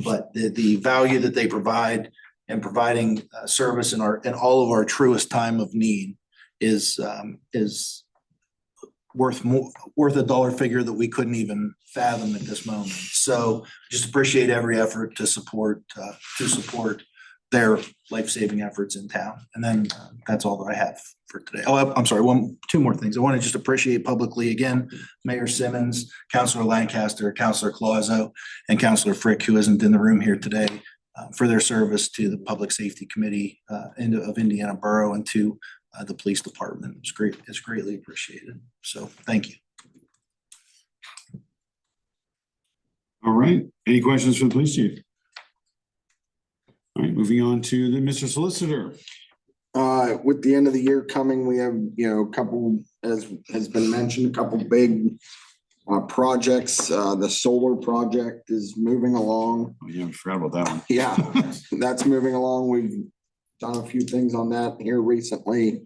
But the value that they provide and providing service in all of our truest time of need is worth a dollar figure that we couldn't even fathom at this moment. So just appreciate every effort to support their life-saving efforts in town. And then that's all that I have for today. Oh, I'm sorry, two more things. I want to just appreciate publicly again, Mayor Simmons, Councilor Lancaster, Councilor Clauso, and Councilor Frick, who isn't in the room here today, for their service to the Public Safety Committee of Indiana Borough and to the Police Department. It's great. It's greatly appreciated. So thank you. All right. Any questions for the police chief? All right, moving on to the Mr. Solicitor. With the end of the year coming, we have, a couple, as has been mentioned, a couple big projects. The solar project is moving along. Oh, yeah, I forgot about that one. Yeah, that's moving along. We've done a few things on that here recently.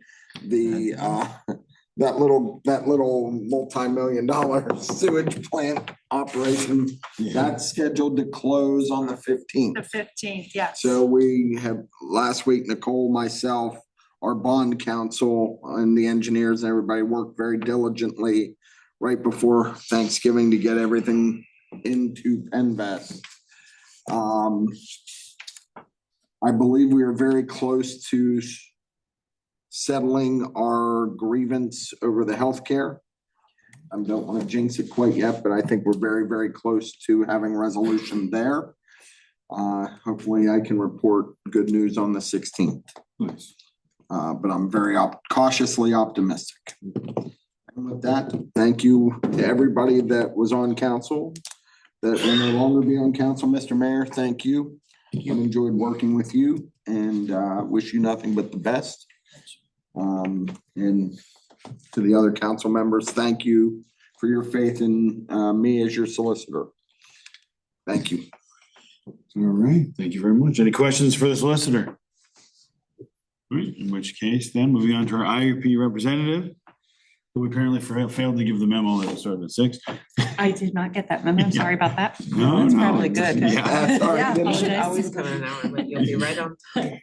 That little multi-million-dollar sewage plant operation, that's scheduled to close on the 15th. The 15th, yes. So we have, last week, Nicole, myself, our bond counsel and the engineers and everybody worked very diligently right before Thanksgiving to get everything into Penvest. I believe we are very close to settling our grievance over the healthcare. I don't want to jinx it quite yet, but I think we're very, very close to having resolution there. Hopefully I can report good news on the 16th. Nice. But I'm very cautiously optimistic. And with that, thank you to everybody that was on council, that will no longer be on council. Mr. Mayor, thank you. I've enjoyed working with you and wish you nothing but the best. And to the other council members, thank you for your faith in me as your solicitor. Thank you. All right. Thank you very much. Any questions for the solicitor? All right, in which case then, moving on to our IUP representative, who apparently failed to give the memo that it started at 6. I did not get that memo. Sorry about that. No, That's no. probably good. Yeah. Sorry, Yeah, didn't- You should apologize. always come in an hour, but you'll be right on time.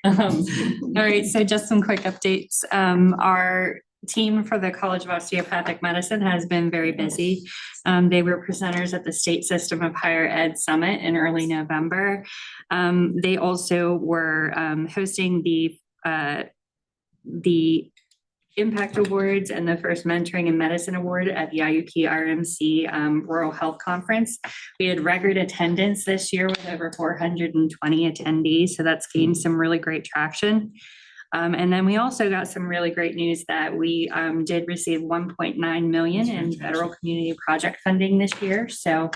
All right, so just some quick updates. Our team for the College of Osteopathic Medicine has been very busy. They were presenters at the State System of Higher Ed Summit in early November. They also were hosting the Impact Awards and the first Mentoring in Medicine Award at the IUP RMC Rural Health Conference. We had record attendance this year with over 420 attendees, so that's gained some really great traction. And then we also got some really great news that we did receive 1.9 million in federal community project funding this year. So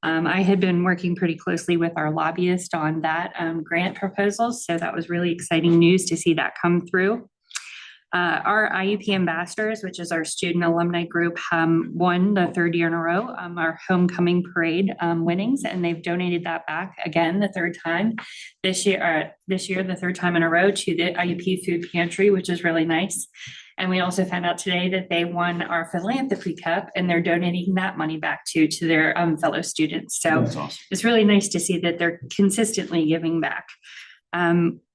I had been working pretty closely with our lobbyist on that grant proposal. So that was really exciting news to see that come through. Our IUP ambassadors, which is our student alumni group, won the 3rd year in a row, our homecoming parade winnings, and they've donated that back again the 3rd time this year, the 3rd time in a row to the IUP food pantry, which is really nice. And we also found out today that they won our philanthropy cup, and they're donating that money back to their fellow students. So That's awesome. it's really nice to see that they're consistently giving back.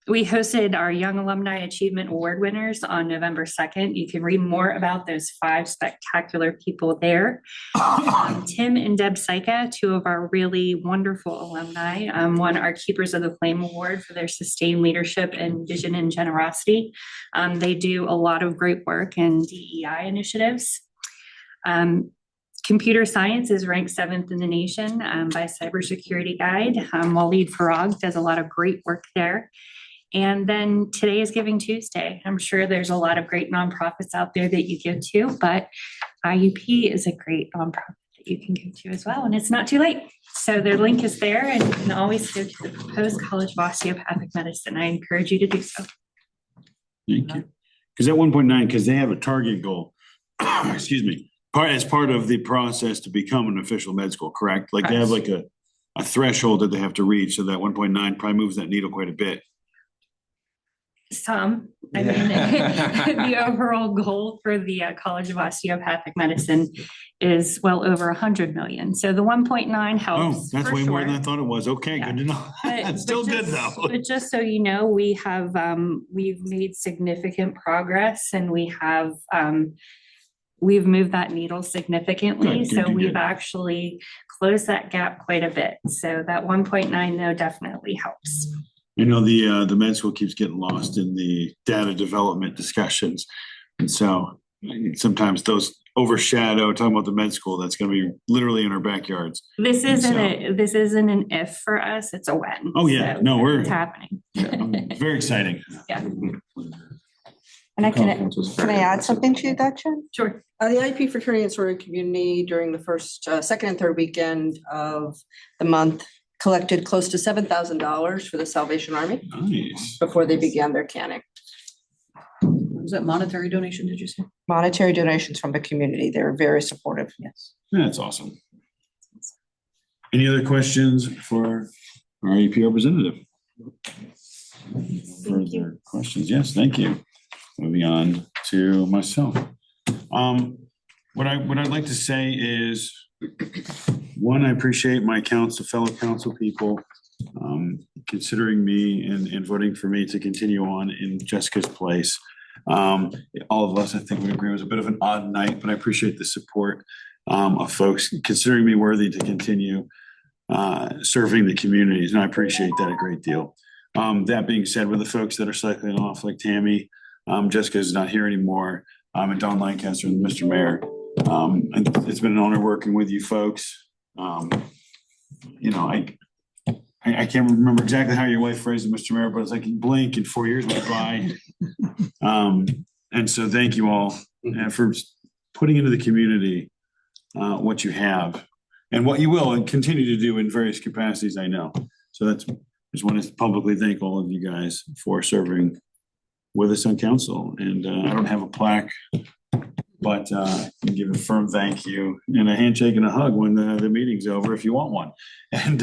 We hosted our Young Alumni Achievement Award winners on November 2nd. You can read more about those 5 spectacular people there. Tim and Deb Syka, 2 of our really wonderful alumni, won our Keepers of the Flame Award for their sustained leadership and vision and generosity. They do a lot of great work in DEI initiatives. Computer science is ranked 7th in the nation by Cybersecurity Guide. Waleed Farag does a lot of great work there. And then today is Giving Tuesday. I'm sure there's a lot of great nonprofits out there that you give to, but IUP is a great nonprofit that you can give to as well, and it's not too late. So their link is there, and you can always go to the proposed College of Osteopathic Medicine. I encourage you to do so. Thank you. Because at 1.9, because they have a target goal, excuse me, as part of the process to become an official med school, correct? Like they have like a threshold that they have to reach, so that 1.9 probably moves that needle quite a bit. I mean, the overall goal for the College of Osteopathic Medicine is well over 100 million. So the 1.9 helps. Oh, that's for way more than sure. I thought it was. Okay, good to know. It's still good though. But just so you know, we have, we've made significant progress, and we have, we've moved that needle significantly. So we've actually closed that gap quite a bit. So that 1.9 though definitely helps. You know, the med school keeps getting lost in the data development discussions. And so sometimes those overshadow talking about the med school that's going to be literally in our backyards. This isn't an if for us, it's a when. Oh yeah, So no, it's happening. Very exciting. Yeah. And can I add something to that, Jen? Sure. The IP fraternity and sorority community during the first, second and third weekend of the month collected close to $7,000 for the Salvation Army. Nice. Before they began their canning. Was that monetary donation, did you say? Monetary donations from the community. They were very supportive. Yes. That's awesome. Any other questions for our IEP representative? Further questions? Yes, thank you. Moving on to myself. What I'd like to say is, one, I appreciate my fellow council people considering me and voting for me to continue on in Jessica's place. All of us, I think, would agree it was a bit of an odd night, but I appreciate the support of folks considering me worthy to continue serving the communities, and I appreciate that a great deal. That being said, with the folks that are cycling off, like Tammy, Jessica's not here anymore, and Don Lancaster and Mr. Mayor. And it's been an honor working with you folks. You know, I can't remember exactly how your wife phrased it, Mr. Mayor, but it's like blink and 4 years went by. And so thank you all for putting into the community what you have and what you will and continue to do in various capacities, I know. So I just want to publicly thank all of you guys for serving with us on council. And I don't have a plaque But give a firm thank you and a handshake and a hug when the meeting's over if you want one. And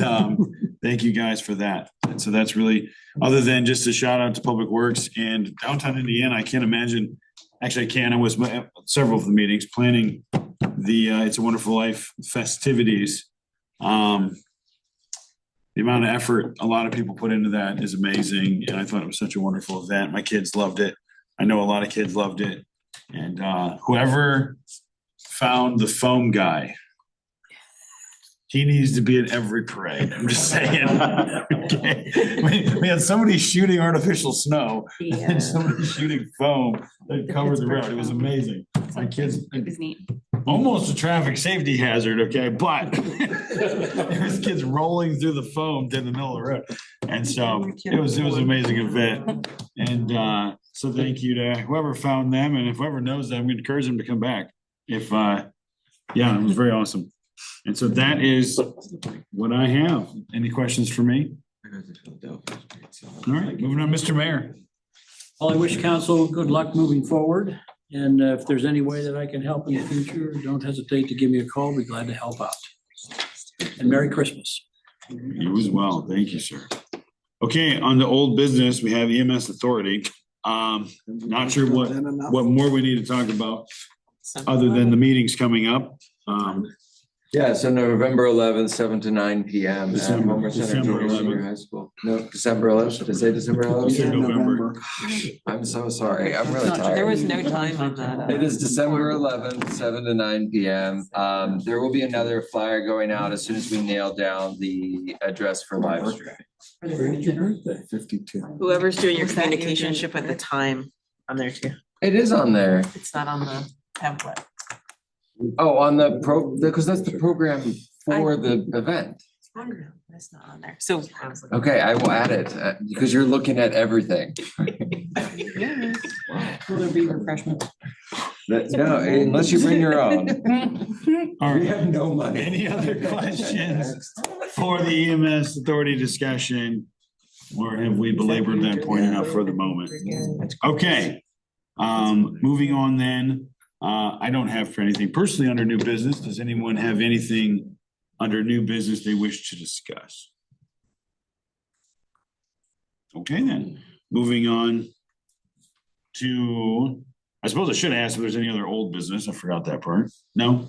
thank you guys for that. And so that's really, other than just a shout out to Public Works and downtown Indiana, I can't imagine, actually I can, I was at several of the meetings planning the It's a Wonderful Life festivities. The amount of effort a lot of people put into that is amazing. And I thought it was such a wonderful event. My kids loved it. I know a lot of kids loved it. And whoever found the foam guy, he needs to be at every parade. I'm just saying. Okay. We had somebody shooting artificial snow and somebody shooting foam that covered the road. It was amazing. My kids, It was neat. almost a traffic safety hazard, okay, but there was kids rolling through the foam in the middle of the road. And so it was an amazing event. And so thank you to whoever found them, and if whoever knows them, we encourage them to come back. If yeah, it was very awesome. And so that is what I have. Any questions for me? All right, moving on, Mr. Mayor. Well, I wish council good luck moving forward. And if there's any way that I can help in the future, don't hesitate to give me a call. Be glad to help out. And Merry Christmas. You as well. Thank you, sir. Okay, on the old business, we have EMS Authority. Not sure what more we need to talk about other than the meetings coming up. Yeah, so November 11th, 7 to 9 PM at December- Homer Center December Junior Senior 11th. High School. No, December 11th. Did I say December 11th? You said November. I'm so sorry. I'm really tired. There was no time on that. It is December 11th, 7 to 9 PM. There will be another flyer going out as soon as we nail down the address for live streaming. 52. Whoever's doing your communication should put the time on there too. It is on there. It's not on the template. Oh, on because that's the program for the event. It's not on there. So. Okay, I will add it because you're looking at everything. Will there be refreshments? No, unless you bring your own. All We right. have no money. Any other questions for the EMS Authority discussion? Or have we belabored that point enough for the moment? Okay. Moving on then, I don't have for anything personally under new business. Does anyone have anything under new business they wish to discuss? Okay, then, moving on to, I suppose I should ask if there's any other old business. I forgot that part. No?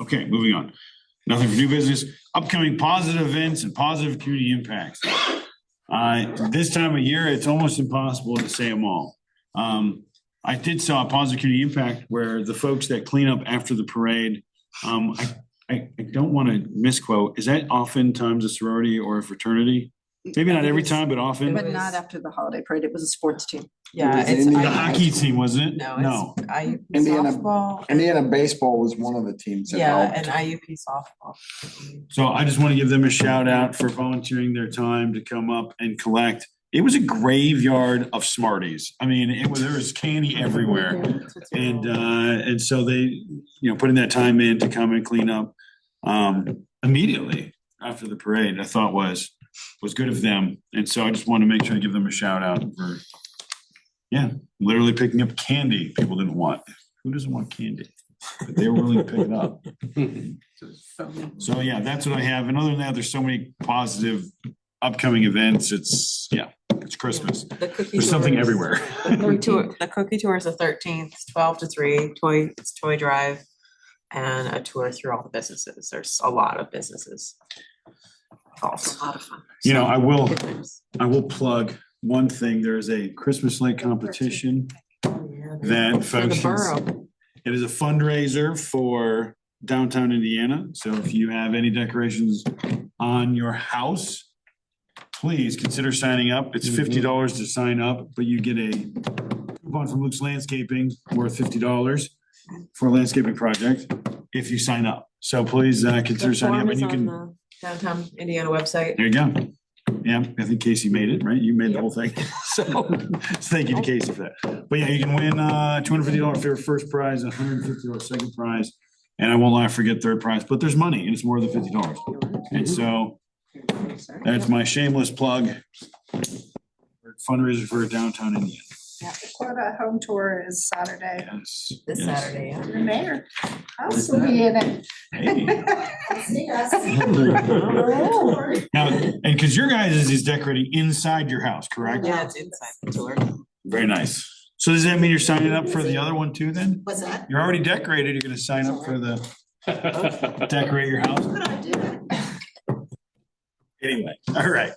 Okay, moving on. Nothing for new business. Upcoming positive events and positive community impacts. This time of year, it's almost impossible to say them all. I did saw a positive community impact where the folks that clean up after the parade, I don't want to misquote, is that oftentimes a sorority or a fraternity? Maybe not every time, but often. But not after the holiday parade. It was a sports team. Yeah, it's. The hockey team, wasn't it? No, it's IUP Indiana- softball. Indiana baseball was one of the teams that Yeah, helped. and IUP softball. So I just want to give them a shout out for volunteering their time to come up and collect. It was a graveyard of Smarties. I mean, there was candy everywhere. And so they, putting that time in to come and clean up immediately after the parade, I thought was good of them. And so I just want to make sure I give them a shout out for, literally picking up candy people didn't want. Who doesn't want candy? But they were willing to pick it up. So yeah, that's what I have. And other than that, there's so many positive upcoming events. It's Christmas. There's something everywhere. The cookie tour is the 13th, 12 to 3, it's toy drive and a tour through all the businesses. There's a lot of businesses. It's a lot of fun. I will plug one thing. There is a Christmas light competition that folks. Borough. It is a fundraiser for downtown Indiana. So if you have any decorations on your house, please consider signing up. It's $50 to sign up, but you get a coupon from Luke's Landscaping worth $50 for a landscaping project if you sign up. So please consider signing up. And you can. Downtown Indiana website. There you go. Yeah, I think Casey made it, right? You made the whole thing. So thank you to Casey for that. But yeah, you can win $250 for first prize, $150 second prize. And I won't lie, forget third prize, but there's money and it's more than $50. And so that's my shameless plug for fundraiser for downtown Indiana. Dakota home tour is Saturday. Yes. This yes. Saturday, yeah. The mayor. I'll still be in it. Now, and because your guys is decorating inside your house, correct? Yeah, it's inside the tour. Very nice. So does that mean you're signing up for the other one too then? What's that? You're already decorated, you're gonna sign up for the decorate your house? Good idea. Anyway, all right.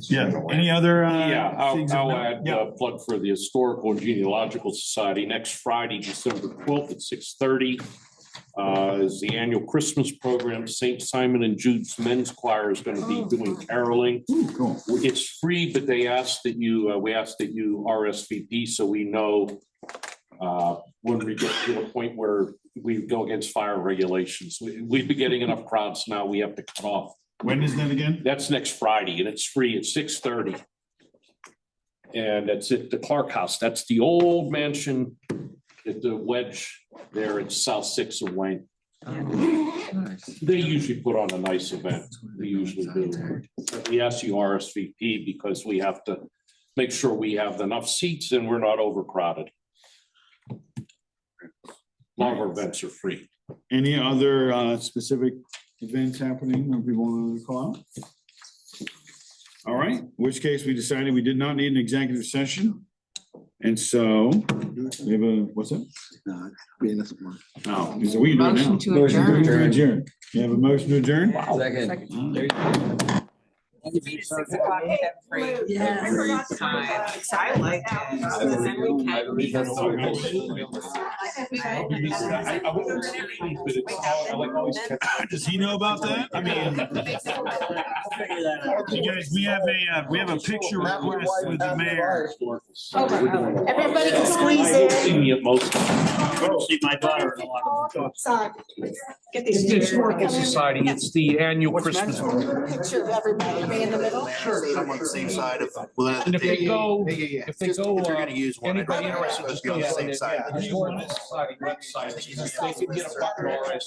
Yeah, any other Yeah, things of I'll note? add Yeah. a plug for the Historical and Genealogical Society. Next Friday, December 12th at 6:30 is the annual Christmas program. St. Simon and Jude's Men's Choir is going to be doing caroling. Ooh, cool. It's free, but we ask that you RSVP so we know when we get to a point where we go against fire regulations. We've been getting enough crowds now, we have to cut off. When is that again? That's next Friday and it's free at 6:30. And that's at the Clark House. That's the old mansion at the wedge there at South 6 of Wayne. They usually put on a nice event. They usually do. But we ask you RSVP because we have to make sure we have enough seats and we're not overcrowded. All of our events are free. Any other specific events happening that people want to call out? All right, in which case we decided we did not need an executive session. And so we have a, what's that? Oh, so we can do it now. Motion to Motion adjourn. adjourn. You have a motion to adjourn? Second. There you go. Six o'clock every time. I like it. And then we I can. believe that's the Does he know about that? I mean, you guys, we have a picture request with the mayor. Everybody can squeeze in. See me at most. See my daughter in a lot of. Get It's these the pictures. Historical Society. It's the annual Christmas. Picture of everybody in the middle. I'm on the same side of. And if they go, If if they go, gonna use one, anybody I'd rather interested, us just be on go the on same the side. Historical Society website. They can get a bucket RS